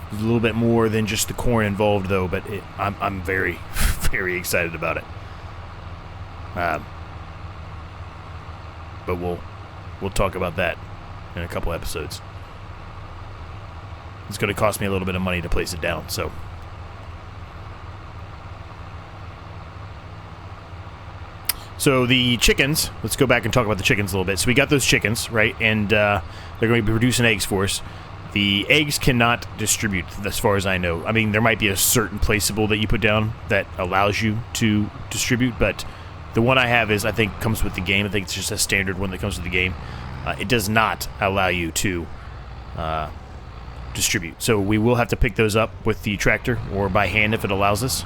There's a little bit more than just the corn involved, though, but I'm very, very excited about it. But we'll talk about that in a couple episodes. It's going to cost me a little bit of money to place it down, so... So the chickens, let's go back and talk about the chickens a little bit. So we got those chickens, right? And they're going to be producing eggs for us. The eggs cannot distribute, as far as I know. I mean, there might be a certain placeable that you put down that allows you to distribute, but the one I have is, I think, comes with the game. I think it's just a standard one that comes with the game. It does not allow you to distribute. So we will have to pick those up with the tractor or by hand if it allows us.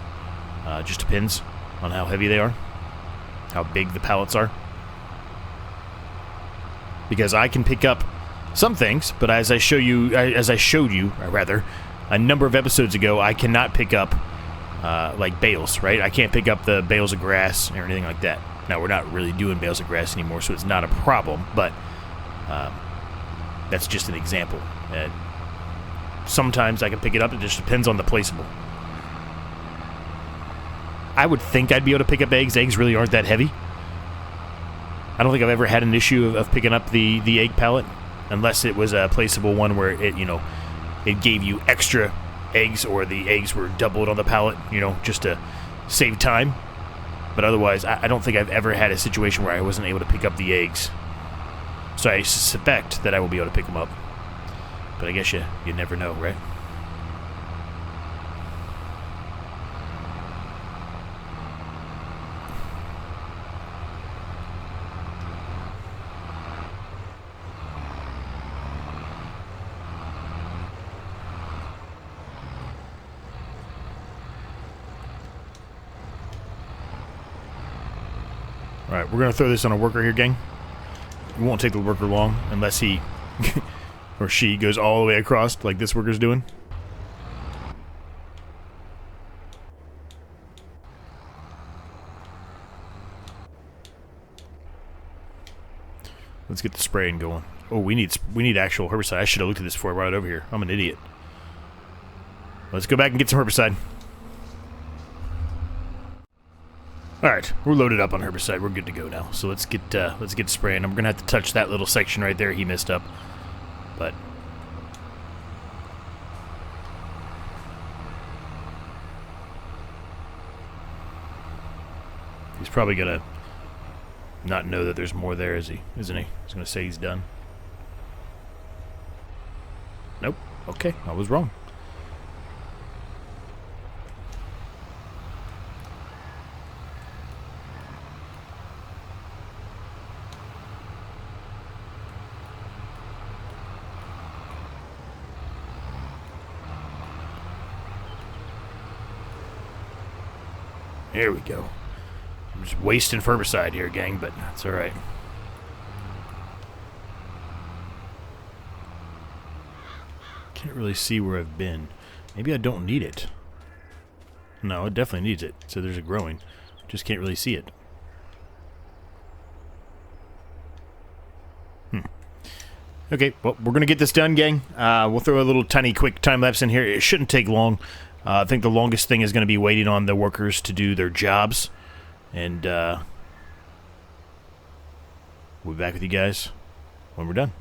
Just depends on how heavy they are. How big the pallets are. Because I can pick up some things, but as I showed you, a number of episodes ago, I cannot pick up like bales, right? I can't pick up the bales of grass or anything like that. Now, we're not really doing bales of grass anymore, so it's not a problem, but that's just an example. Sometimes I can pick it up, it just depends on the placeable. I would think I'd be able to pick up eggs. Eggs really aren't that heavy. I don't think I've ever had an issue of picking up the egg pallet, unless it was a placeable one where it gave you extra eggs or the eggs were doubled on the pallet, just to save time. But otherwise, I don't think I've ever had a situation where I wasn't able to pick up the eggs. So I suspect that I will be able to pick them up. But I guess you never know, right? Alright, we're going to throw this on a worker here, gang. It won't take the worker long unless he or she goes all the way across like this worker's doing. Let's get the spraying going. Oh, we need actual herbicide. I should have looked at this before I brought it over here. I'm an idiot. Let's go back and get some herbicide. Alright, we're loaded up on herbicide. We're good to go now. So let's get spraying. I'm gonna have to touch that little section right there he missed up. But he's probably gonna not know that there's more there, isn't he? He's gonna say he's done. Nope. Okay, I was wrong. Here we go. I'm just wasting herbicide here, gang, but that's alright. Can't really see where I've been. Maybe I don't need it. No, it definitely needs it. So there's a growing. Just can't really see it. Okay, well, we're going to get this done, gang. We'll throw a little tiny quick time lapse in here. It shouldn't take long. I think the longest thing is going to be waiting on the workers to do their jobs. And we'll be back with you guys when we're done.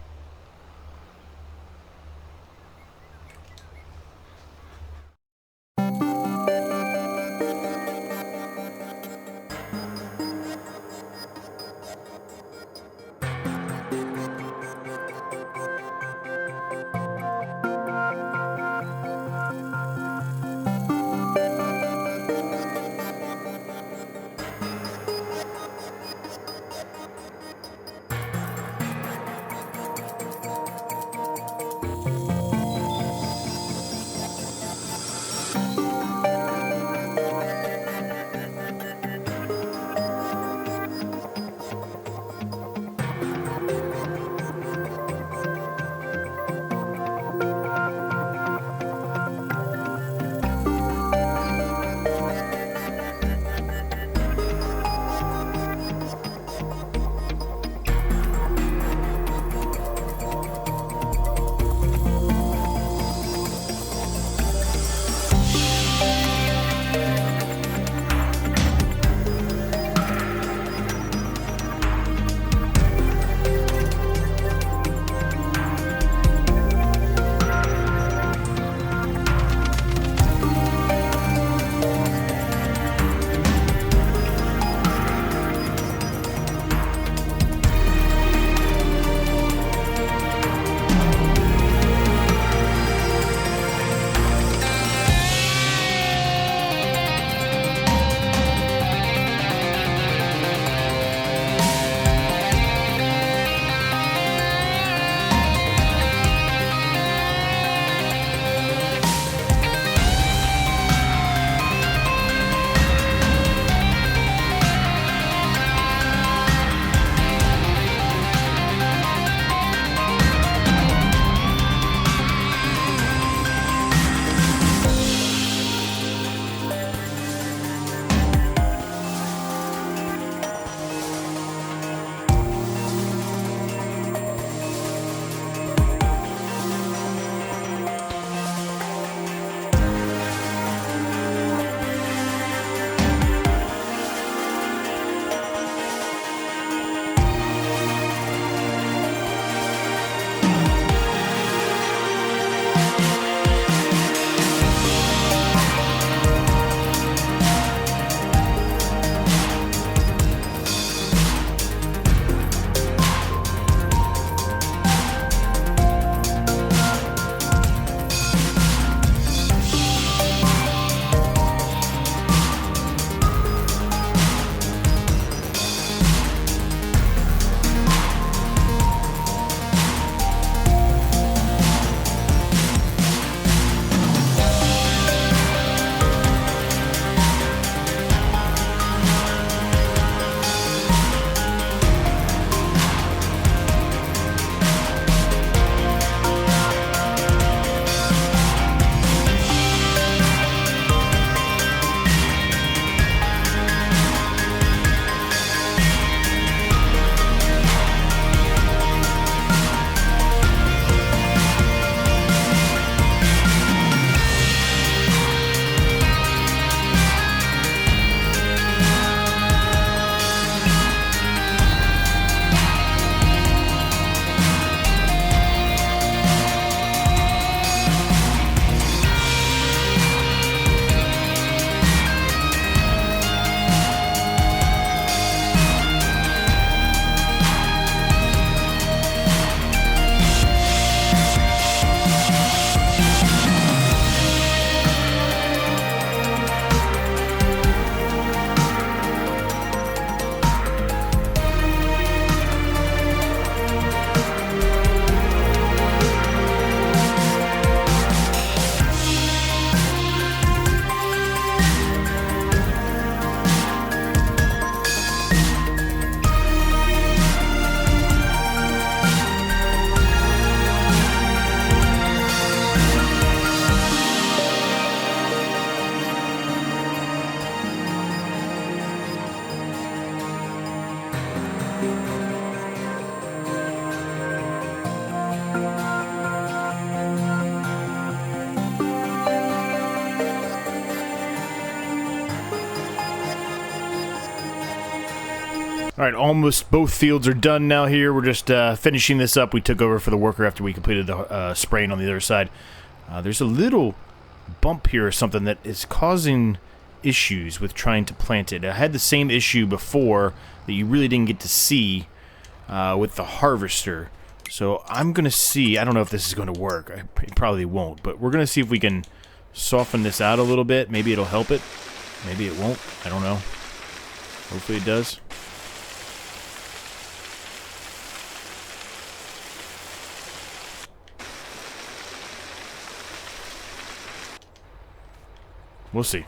All right, almost both fields are done now here. We're just finishing this up. We took over for the worker after we completed the spraying on the other side. There's a little bump here or something that is causing issues with trying to plant it. I had the same issue before that you really didn't get to see with the harvester. So I'm going to see. I don't know if this is going to work. It probably won't, but we're going to see if we can soften this out a little bit. Maybe it'll help it. Maybe it won't. I don't know. Hopefully it does. We'll see.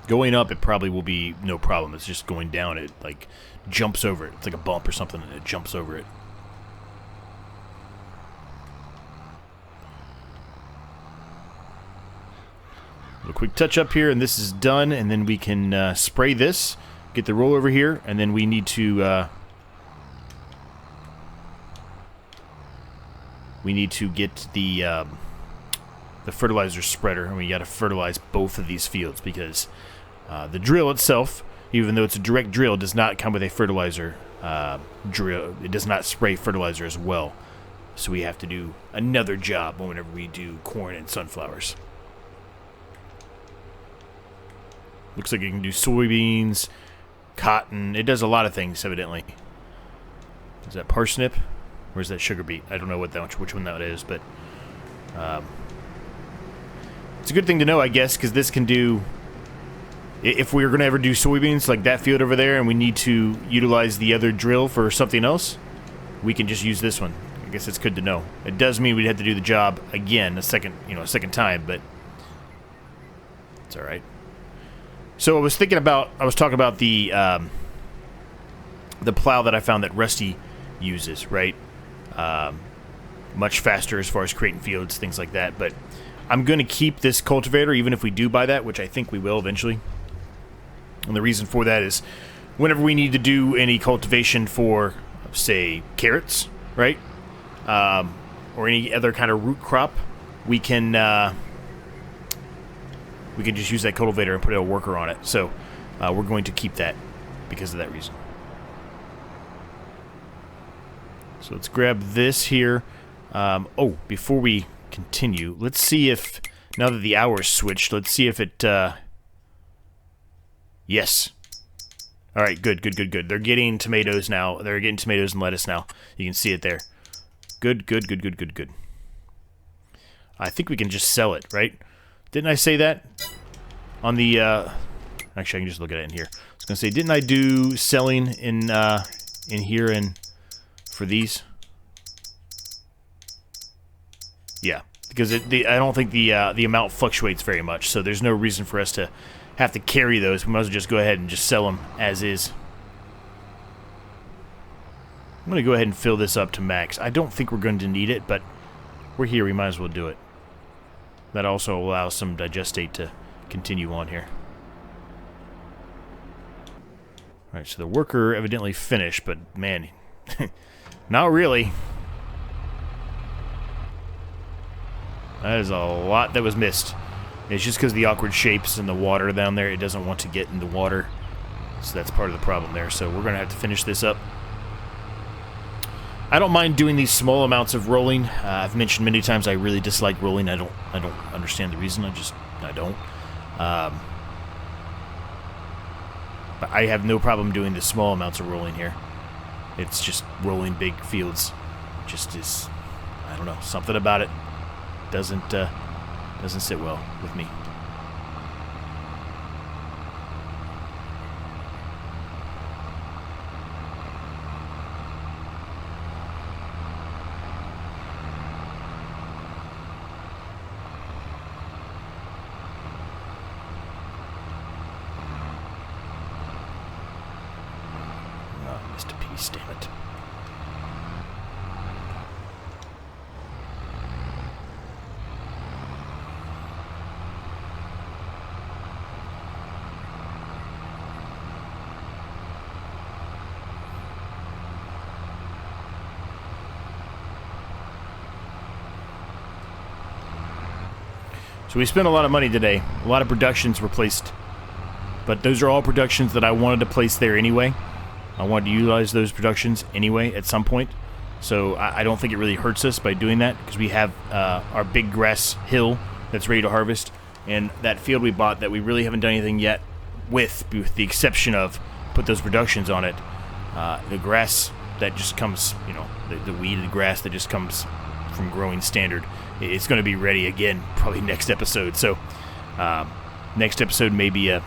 Going up, it probably will be no problem. It's just going down, it like jumps over it. It's like a bump or something, and it jumps over it. A quick touch up here, and this is done, and then we can spray this, get the roll over here, and then we need to get the fertilizer spreader, and we got to fertilize both of these fields because the drill itself, even though it's a direct drill, does not come with a fertilizer drill. It does not spray fertilizer as well, so we have to do another job whenever we do corn and sunflowers. Looks like you can do soybeans, cotton. It does a lot of things, evidently. Is that parsnip? Or is that sugar beet? I don't know which one that is, but it's a good thing to know, I guess, because this can do... If we were going to ever do soybeans, like that field over there, and we need to utilize the other drill for something else, we can just use this one. I guess it's good to know. It does mean we'd have to do the job again a second time, but it's all right. So I was talking about the plow that I found that Rusty uses, right? Much faster as far as creating fields, things like that. But I'm going to keep this cultivator, even if we do buy that, which I think we will eventually. And the reason for that is whenever we need to do any cultivation for, say, carrots, right? Or any other kind of root crop, we can just use that cultivator and put a worker on it. So we're going to keep that because of that reason. So let's grab this here. Before we continue, let's see if, now that the hours switched, let's see if it, yes. All right, good. They're getting tomatoes now. They're getting tomatoes and lettuce now. You can see it there. Good. I think we can just sell it, right? Didn't I say that? On the, actually, I can just look at it in here. I was going to say, didn't I do selling in here and for these? Yeah, because I don't think the amount fluctuates very much, so there's no reason for us to have to carry those. We might as well just go ahead and just sell them as is. I'm going to go ahead and fill this up to max. I don't think we're going to need it, but we're here. We might as well do it. That also allows some digestate to continue on here. Alright, so the worker evidently finished, but man, not really. That is a lot that was missed. It's just because the awkward shapes in the water down there, it doesn't want to get in the water. So that's part of the problem there. So we're going to have to finish this up. I don't mind doing these small amounts of rolling. I've mentioned many times I really dislike rolling. I don't understand the reason. I don't. But I have no problem doing the small amounts of rolling here. It's just rolling big fields. Just is, I don't know, something about it doesn't sit well with me. Missed a piece, damn it. So we spent a lot of money today. A lot of productions were placed But those are all productions that I wanted to place there anyway. I wanted to utilize those productions anyway at some point. So I don't think it really hurts us by doing that, because we have our big grass hill that's ready to harvest, and that field we bought that we really haven't done anything yet with the exception of put those productions on it. The grass that just comes, you know, the weeded grass that just comes from growing standard, it's going to be ready again probably next episode. So next episode may be a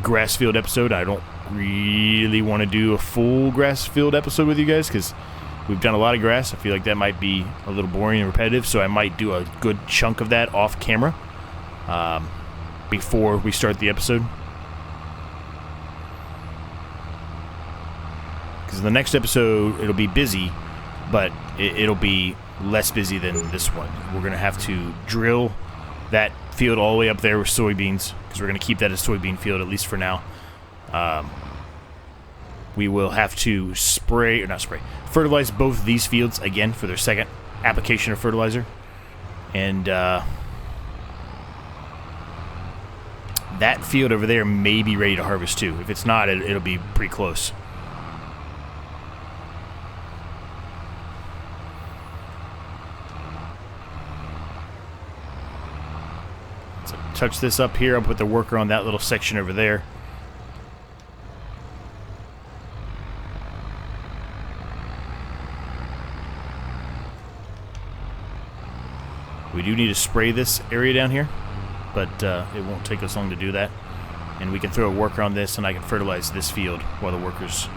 grass field episode. I don't really want to do a full grass field episode with you guys because we've done a lot of grass. I feel like that might be a little boring and repetitive, so I might do a good chunk of that off camera before we start the episode. Because the next episode, it'll be busy, but it'll be less busy than this one. We're going to have to drill that field all the way up there with soybeans, because we're going to keep that as soybean field, at least for now. We will have to fertilize both these fields again for their second application of fertilizer. And that field over there may be ready to harvest too. If it's not, it'll be pretty close. So touch this up here. I'll put the worker on that little section over there. We do need to spray this area down here, but it won't take us long to do that. And we can throw a worker on this, and I can fertilize this field while the worker's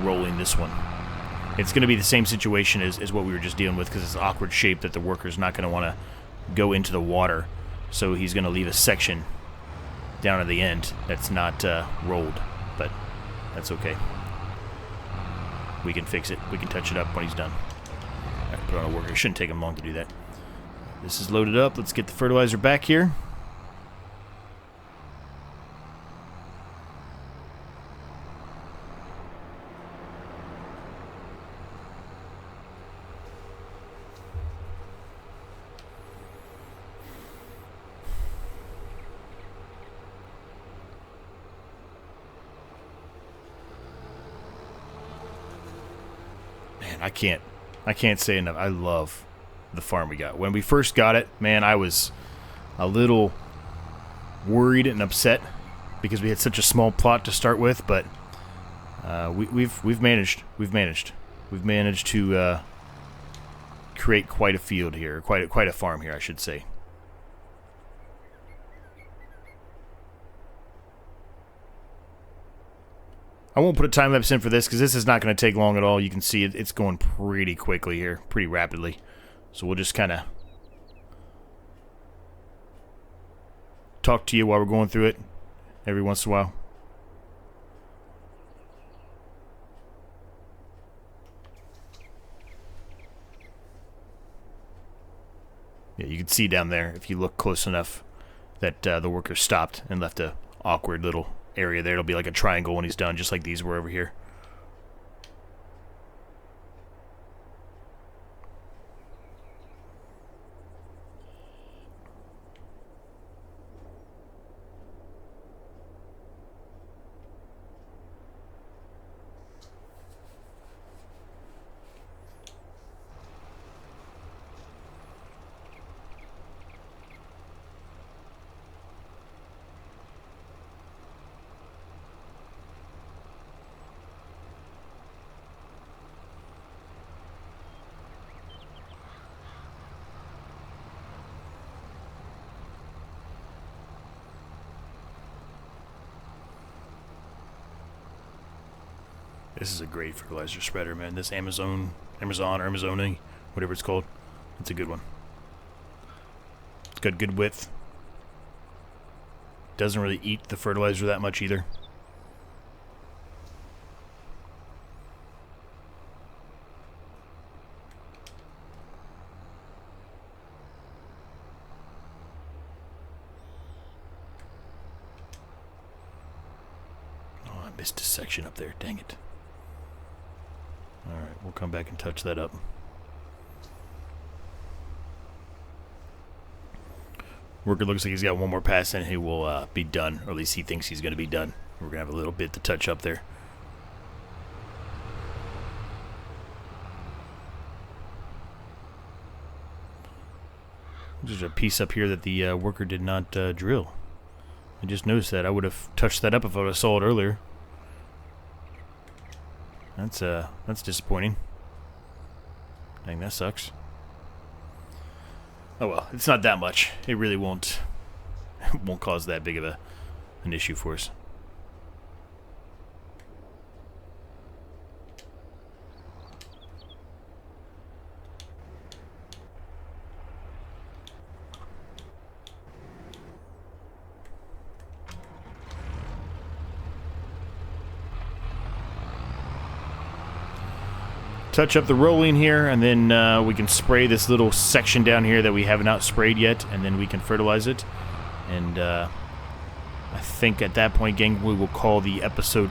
rolling this one. It's going to be the same situation as what we were just dealing with, because it's an awkward shape that the worker's not going to want to go into the water. So he's going to leave a section down at the end that's not rolled, but that's okay. We can fix it. We can touch it up when he's done. I can put on a worker. It shouldn't take him long to do that. This is loaded up. Let's get the fertilizer back here. Man, I can't say enough. I love the farm we got. When we first got it, man, I was a little worried and upset because we had such a small plot to start with, but we've managed to create quite a field here, quite a farm here, I should say. I won't put a time lapse in for this because this is not going to take long at all. You can see it's going pretty quickly here, pretty rapidly. So we'll just kind of talk to you while we're going through it every once in a while. Yeah, you can see down there, if you look close enough, that the worker stopped and left a awkward little area there. It'll be like a triangle when he's done, just like these were over here. This is a great fertilizer spreader, man. This Amazon, whatever it's called. It's a good one. It's got good width. Doesn't really eat the fertilizer that much either. Oh, I missed a section up there. Dang it. Alright, we'll come back and touch that up. Worker looks like he's got one more pass and he will be done, or at least he thinks he's going to be done. We're going to have a little bit to touch up there. There's a piece up here that the worker did not drill. I just noticed that. I would have touched that up if I would have saw it earlier. That's disappointing. Dang, that sucks. Oh well, it's not that much. It really won't cause that big of an issue for us. Touch up the rolling here, and then we can spray this little section down here that we have not sprayed yet, and then we can fertilize it. And I think at that point, gang, we will call the episode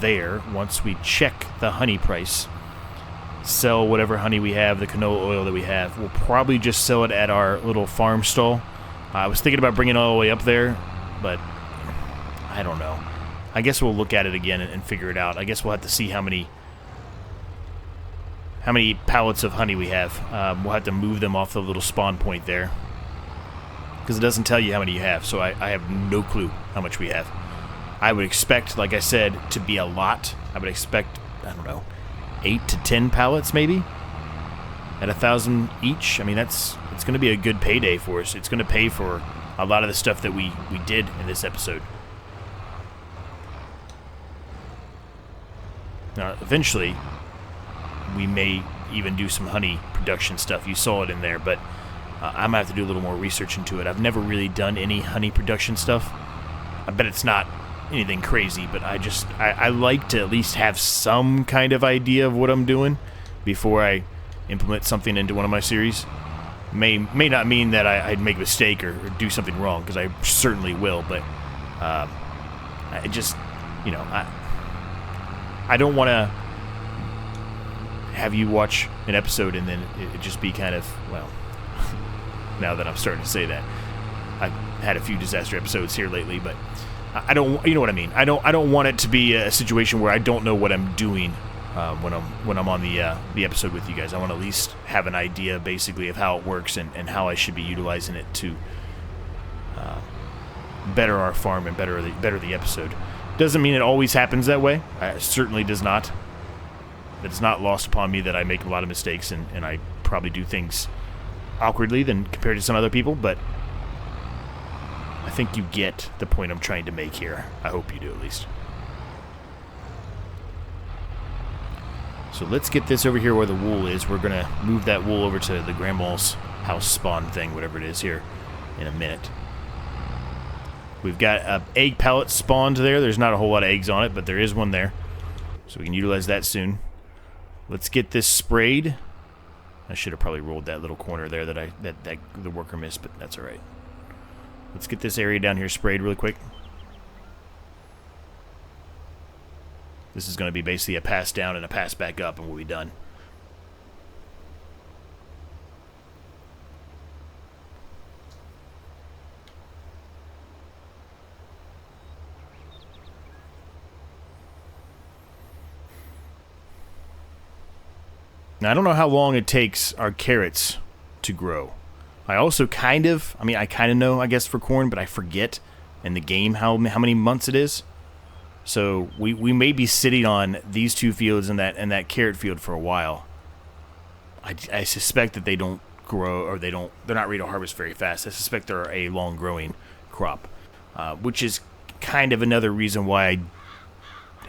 there once we check the honey price. Sell whatever honey we have, the canola oil that we have. We'll probably just sell it at our little farm stall. I was thinking about bringing it all the way up there, but I don't know. I guess we'll look at it again and figure it out. I guess we'll have to see how many pallets of honey we have. We'll have to move them off the little spawn point there, because it doesn't tell you how many you have, so I have no clue how much we have. I would expect, like I said, to be a lot. I would expect, I don't know, 8 to 10 pallets maybe at 1,000 each. I mean, it's going to be a good payday for us. It's going to pay for a lot of the stuff that we did in this episode. Now, eventually, we may even do some honey production stuff. You saw it in there, but I might have to do a little more research into it. I've never really done any honey production stuff. I bet it's not anything crazy, but I like to at least have some kind of idea of what I'm doing before I implement something into one of my series. May not mean that I'd make a mistake or do something wrong, because I certainly will, but I just, I don't want to have you watch an episode and then it just be kind of, well, now that I'm starting to say that, I've had a few disaster episodes here lately, but I don't, you know what I mean. I don't want it to be a situation where I don't know what I'm doing when I'm on the episode with you guys. I want to at least have an idea, basically, of how it works and how I should be utilizing it to better our farm and better the episode. Doesn't mean it always happens that way. It certainly does not. It's not lost upon me that I make a lot of mistakes and I probably do things awkwardly than compared to some other people, but I think you get the point I'm trying to make here. I hope you do, at least. So let's get this over here where the wool is. We're going to move that wool over to the grandma's house spawn thing, whatever it is here, in a minute. We've got an egg pallet spawned there. There's not a whole lot of eggs on it, but there is one there. So we can utilize that soon. Let's get this sprayed. I should have probably rolled that little corner there that the worker missed, but that's all right. Let's get this area down here sprayed really quick. This is going to be basically a pass down and a pass back up, and we'll be done. Now, I don't know how long it takes our carrots to grow. I also kind of know, I guess, for corn, but I forget in the game how many months it is. So we may be sitting on these two fields and that carrot field for a while. I suspect that they don't grow, or they're not ready to harvest very fast. I suspect they're a long growing crop, which is kind of another reason why I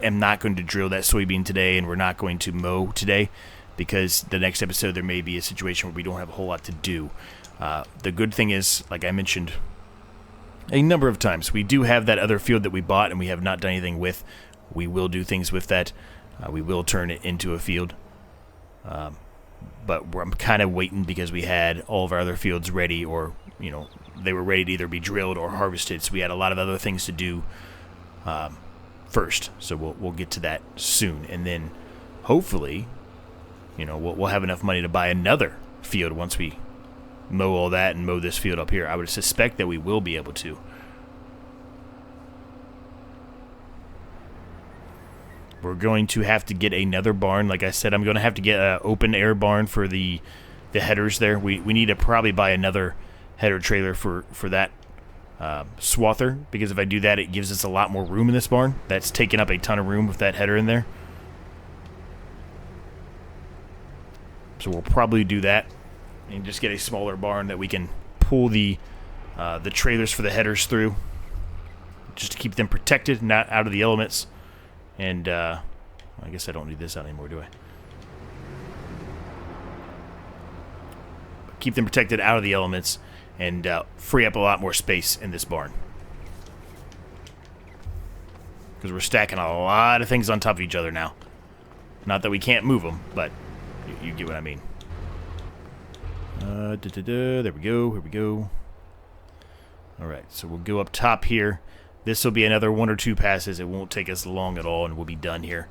am not going to drill that soybean today, and we're not going to mow today, because the next episode there may be a situation where we don't have a whole lot to do. The good thing is, like I mentioned a number of times, we do have that other field that we bought and we have not done anything with. We will do things with that. We will turn it into a field. But I'm kind of waiting because we had all of our other fields ready, or, they were ready to either be drilled or harvested. So we had a lot of other things to do first. So we'll get to that soon. And then hopefully, we'll have enough money to buy another field once we mow all that and mow this field up here. I would suspect that we will be able to. We're going to have to get another barn. Like I said, I'm going to have to get an open air barn for the headers there. We need to probably buy another header trailer for that swather, because if I do that, it gives us a lot more room in this barn. That's taking up a ton of room with that header in there. So we'll probably do that and just get a smaller barn that we can pull the trailers for the headers through, just to keep them protected, not out of the elements. And I guess I don't need this out anymore, do I? Keep them protected out of the elements and free up a lot more space in this barn. Because we're stacking a lot of things on top of each other now. Not that we can't move them, but you get what I mean. There we go, here we go. Alright, so we'll go up top here. This will be another 1 or 2 passes. It won't take us long at all, and we'll be done here.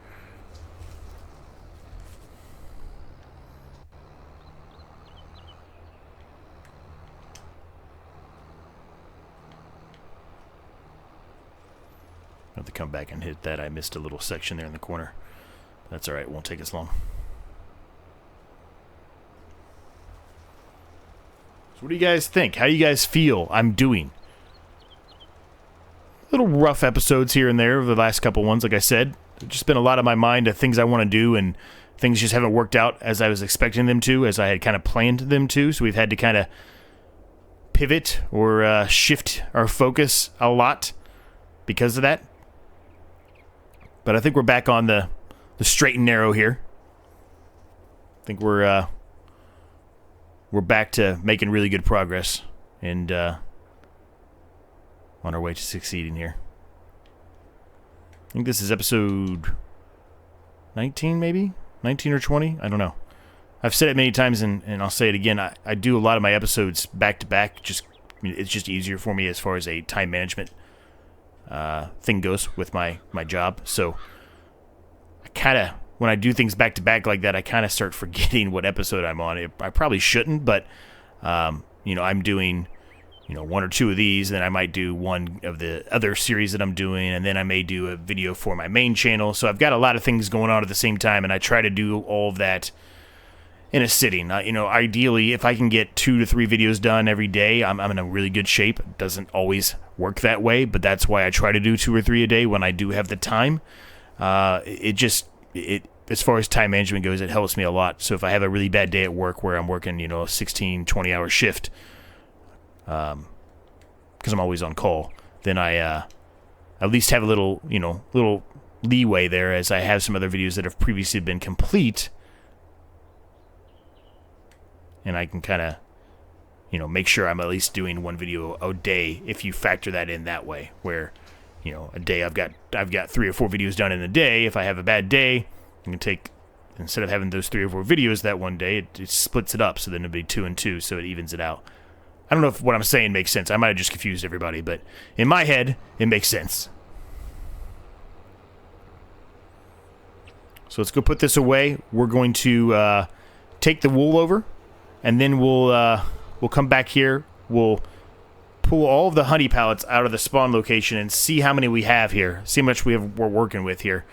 I'll have to come back and hit that. I missed a little section there in the corner. That's alright, it won't take us long. So what do you guys think? How do you guys feel I'm doing? Little rough episodes here and there of the last couple ones, like I said. It's just been a lot of my mind of things I want to do, and things just haven't worked out as I was expecting them to, as I had kind of planned them to. So we've had to kind of pivot or shift our focus a lot because of that. But I think we're back on the straight and narrow here. I think we're back to making really good progress, and on our way to succeeding here. I think this is episode 19, maybe? 19 or 20? I don't know. I've said it many times, and I'll say it again. I do a lot of my episodes back-to-back. It's just easier for me as far as a time management thing goes with my job. So I kind of, when I do things back-to-back like that, I kind of start forgetting what episode I'm on. I probably shouldn't, but, I'm doing 1 or 2 of these, then I might do one of the other series that I'm doing, and then I may do a video for my main channel. So I've got a lot of things going on at the same time, and I try to do all of that in a sitting. Ideally, if I can get 2 to 3 videos done every day, I'm in a really good shape. It doesn't always work that way, but that's why I try to do 2 or 3 a day when I do have the time. As far as time management goes, it helps me a lot. So if I have a really bad day at work where I'm working, a 16, 20-hour shift, because I'm always on call, then I at least have a little leeway there, as I have some other videos that have previously been complete, and I can kind of make sure I'm at least doing 1 video a day, if you factor that in that way, where a day I've got 3 or 4 videos done in a day. If I have a bad day, I can take, instead of having those 3 or 4 videos that one day, it splits it up, so then it'll be 2 and 2, so it evens it out. I don't know if what I'm saying makes sense. I might have just confused everybody, but in my head, it makes sense. So let's go put this away. We're going to take the wool over, and then we'll come back here. We'll pull all of the honey pallets out of the spawn location and see how many we have here. See how much we're working with here.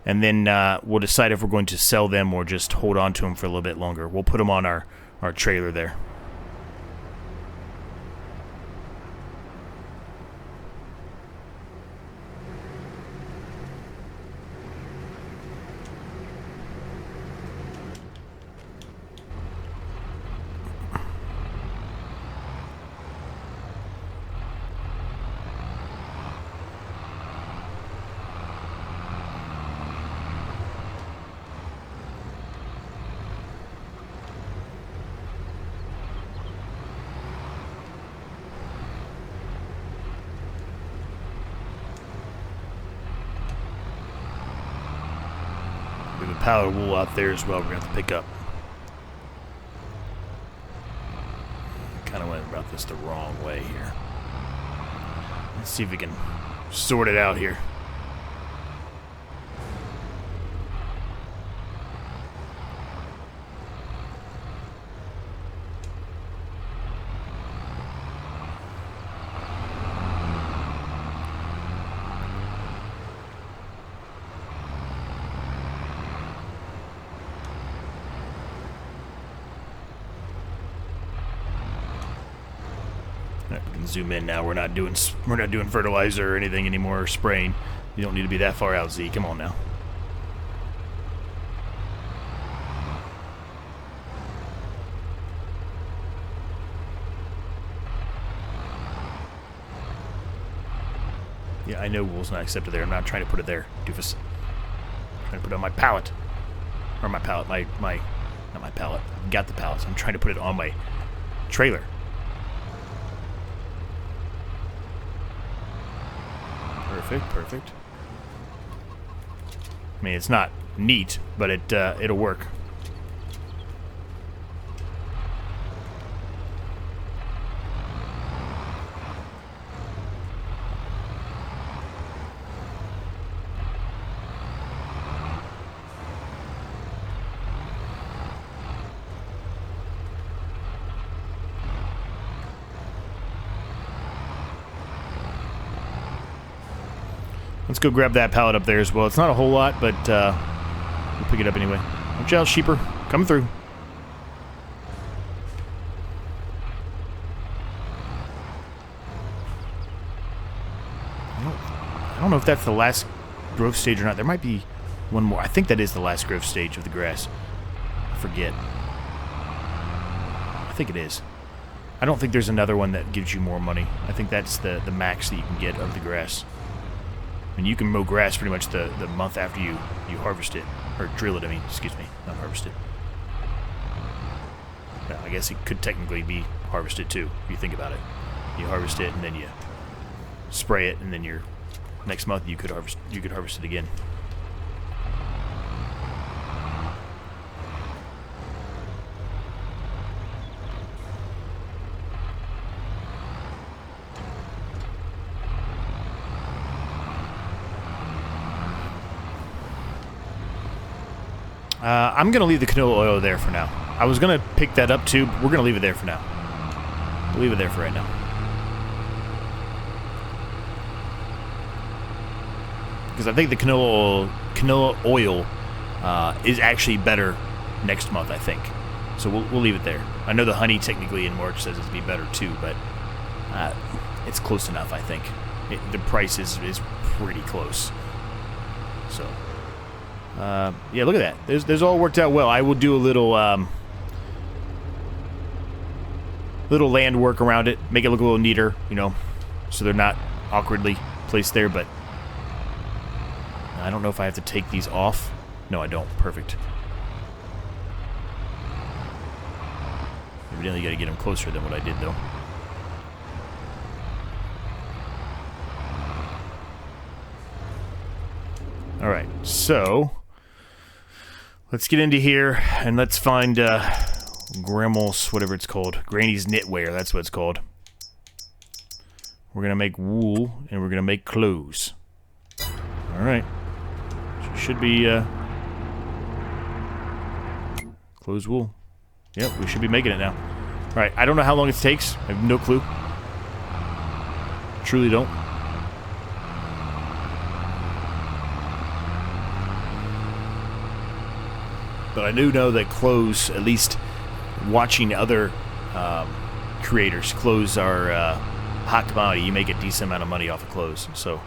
And then we'll decide if we're going to sell them or just hold on to them for a little bit longer. We'll put them on our trailer there. Pallet of wool out there as well we're going to have to pick up. Kind of went about this the wrong way here. Let's see if we can sort it out here. Right, we can zoom in now. We're not doing fertilizer or anything anymore, or spraying. You don't need to be that far out, Z. Come on now. Yeah, I know wool's not accepted there. I'm not trying to put it there, doofus. I'm trying to put it on my pallet. Or my pallet, not my pallet. I've got the pallet, so I'm trying to put it on my trailer. Perfect, perfect. I mean, it's not neat, but it'll work. Let's go grab that pallet up there as well. It's not a whole lot, but we'll pick it up anyway. Watch out, sheeper. Coming through. I don't know if that's the last growth stage or not. There might be one more. I think that is the last growth stage of the grass. I forget. I think it is. I don't think there's another one that gives you more money. I think that's the max that you can get of the grass. And you can mow grass pretty much the month after you harvest it. Or drill it, I mean. Excuse me. Not harvest it. Well, I guess it could technically be harvested too, if you think about it. You harvest it and then you spray it, and then next month you could harvest it again. I'm going to leave the canola oil there for now. I was going to pick that up too, but we're going to leave it there for now. We'll leave it there for right now. Because I think the canola oil is actually better next month, I think. So we'll leave it there. I know the honey technically in March says it'd be better too, but it's close enough, I think. The price is pretty close. So... yeah, look at that. There's all worked out well. I will do a little land work around it, make it look a little neater, you know, so they're not awkwardly placed there, but I don't know if I have to take these off. No, I don't. Perfect. Evidently, you got to get them closer than what I did, though. All right, so... let's get into here, and let's find Grandma's, whatever it's called. Granny's knitwear, that's what it's called. We're going to make wool, and we're going to make clothes. Alright. Should be, clothes wool. Yep, we should be making it now. Alright, I don't know how long it takes. I have no clue. Truly don't. But I do know that clothes, at least watching other creators, clothes are hot commodity. You make a decent amount of money off of clothes. So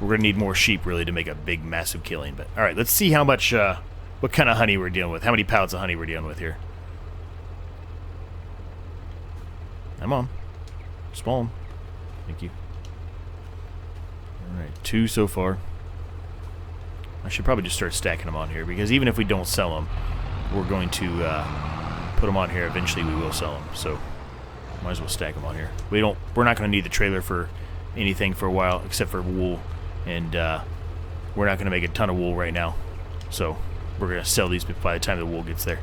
we're going to need more sheep, really, to make a big, massive killing. But all right, let's see how much, what kind of honey we're dealing with. How many pallets of honey we're dealing with here. Come on. Spawn. Thank you. All right, 2 so far. I should probably just start stacking them on here, because even if we don't sell them, we're going to put them on here. Eventually we will sell them, so might as well stack them on here. We're not going to need the trailer for anything for a while, except for wool, and we're not going to make a ton of wool right now, so we're going to sell these by the time the wool gets there.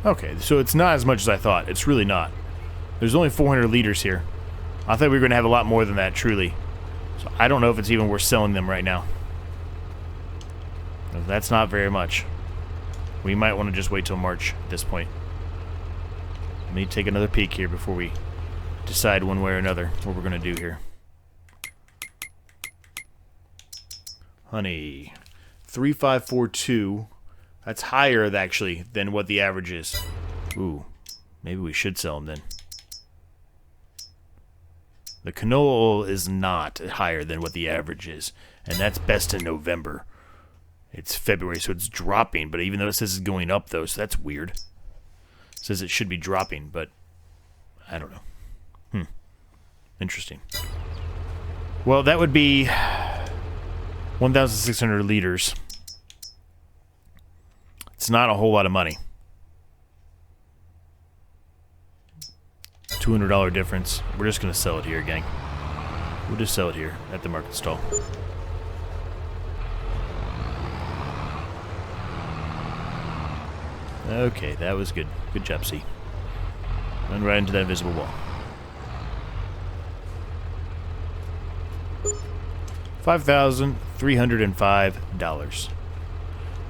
Okay, so it's not as much as I thought. It's really not. There's only 400 liters here. I thought we were going to have a lot more than that, truly. So I don't know if it's even worth selling them right now. That's not very much. We might want to just wait till March at this point. Let me take another peek here before we decide one way or another what we're going to do here. Honey, 3542. That's higher, actually, than what the average is. Ooh, maybe we should sell them then. The canola oil is not higher than what the average is, and that's best in November. It's February, so it's dropping, but even though it says it's going up, though, so that's weird. It says it should be dropping, but I don't know. Interesting. Well, that would be 1,600 liters. It's not a whole lot of money. $200 difference. We're just going to sell it here, gang. We'll just sell it here at the market stall. Okay, that was good. Good job, C. Run right into that invisible wall. $5,305.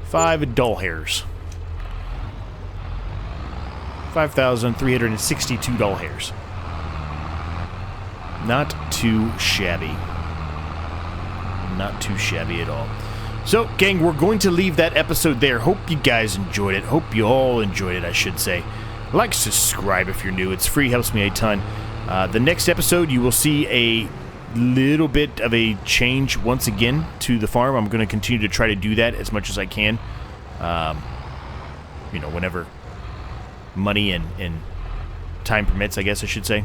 5 doll hairs. 5,362 doll hairs. Not too shabby. Not too shabby at all. So, gang, we're going to leave that episode there. Hope you guys enjoyed it. Hope you all enjoyed it, I should say. Like, subscribe if you're new. It's free, helps me a ton. The next episode, you will see a little bit of a change once again to the farm. I'm going to continue to try to do that as much as I can. You know, whenever money and time permits, I guess I should say.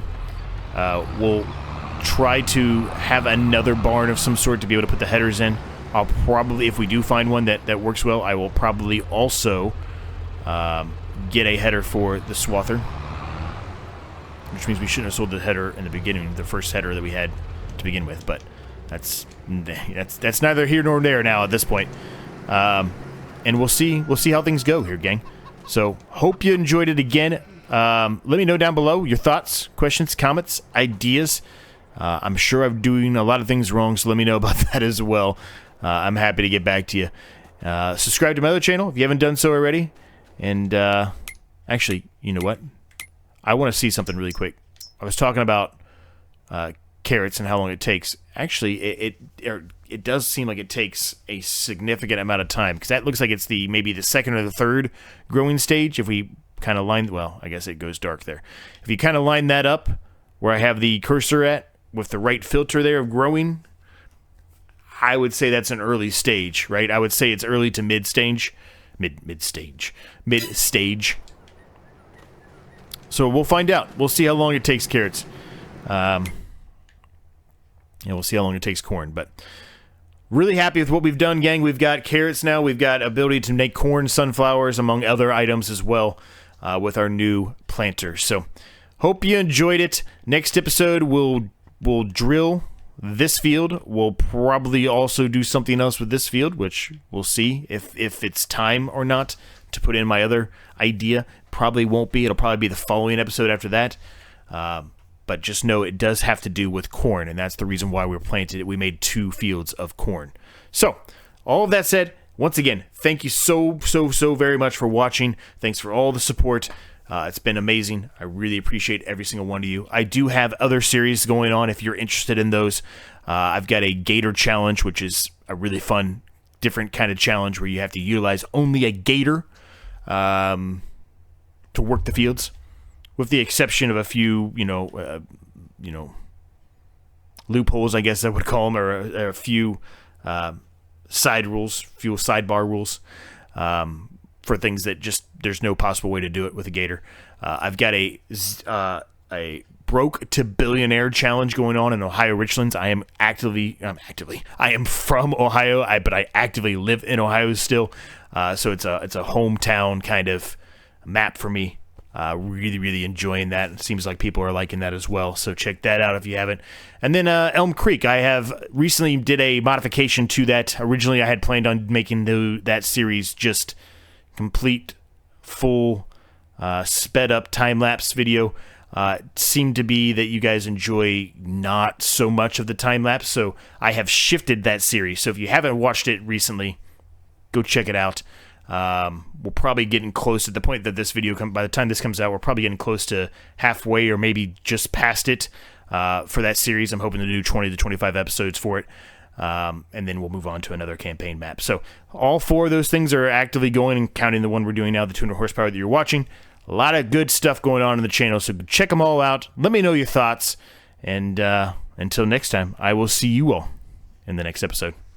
We'll try to have another barn of some sort to be able to put the headers in. I'll probably, if we do find one that works well, I will probably also get a header for the swather. Which means we shouldn't have sold the header in the beginning, the first header that we had to begin with, but that's neither here nor there now at this point. And we'll see how things go here, gang. So, hope you enjoyed it again. Let me know down below your thoughts, questions, comments, ideas. I'm sure I'm doing a lot of things wrong, so let me know about that as well. I'm happy to get back to you. Subscribe to my other channel if you haven't done so already. And, actually, you know what? I want to see something really quick. I was talking about carrots and how long it takes. Actually, it does seem like it takes a significant amount of time, because that looks like it's maybe the second or the third growing stage. If we kind of line, well, I guess it goes dark there. If you kind of line that up where I have the cursor at with the right filter there of growing, I would say that's an early stage, right? I would say it's early to mid stage. Mid stage. So we'll find out. We'll see how long it takes carrots. And we'll see how long it takes corn. But really happy with what we've done, gang. We've got carrots now. We've got ability to make corn, sunflowers, among other items as well with our new planter. So hope you enjoyed it. Next episode, we'll drill this field. We'll probably also do something else with this field, which we'll see if it's time or not to put in my other idea. Probably won't be. It'll probably be the following episode after that. But just know it does have to do with corn, and that's the reason why we planted it. We made 2 fields of corn. So, all of that said, once again, thank you so very much for watching. Thanks for all the support. It's been amazing. I really appreciate every single one of you. I do have other series going on if you're interested in those. I've got a gator challenge, which is a really fun, different kind of challenge where you have to utilize only a gator to work the fields, with the exception of a few, loopholes, I guess I would call them, or a few side rules, few sidebar rules for things that just there's no possible way to do it with a gator. I've got a broke to billionaire challenge going on in Ohio Richlands. I am from Ohio, but I actively live in Ohio still. So it's a hometown kind of map for me. Really enjoying that. It seems like people are liking that as well. So check that out if you haven't. And then Elm Creek, I have recently did a modification to that. Originally, I had planned on making that series just complete, full, sped up time-lapse video. It seemed to be that you guys enjoy not so much of the time-lapse, so I have shifted that series. So if you haven't watched it recently, go check it out. We're probably getting close at the point that this video by the time this comes out, we're probably getting close to halfway or maybe just past it for that series. I'm hoping to do 20 to 25 episodes for it. And then we'll move on to another campaign map. So all 4 of those things are actively going, and counting the one we're doing now, the 200 horsepower that you're watching. A lot of good stuff going on in the channel, so check them all out. Let me know your thoughts, and until next time, I will see you all in the next episode.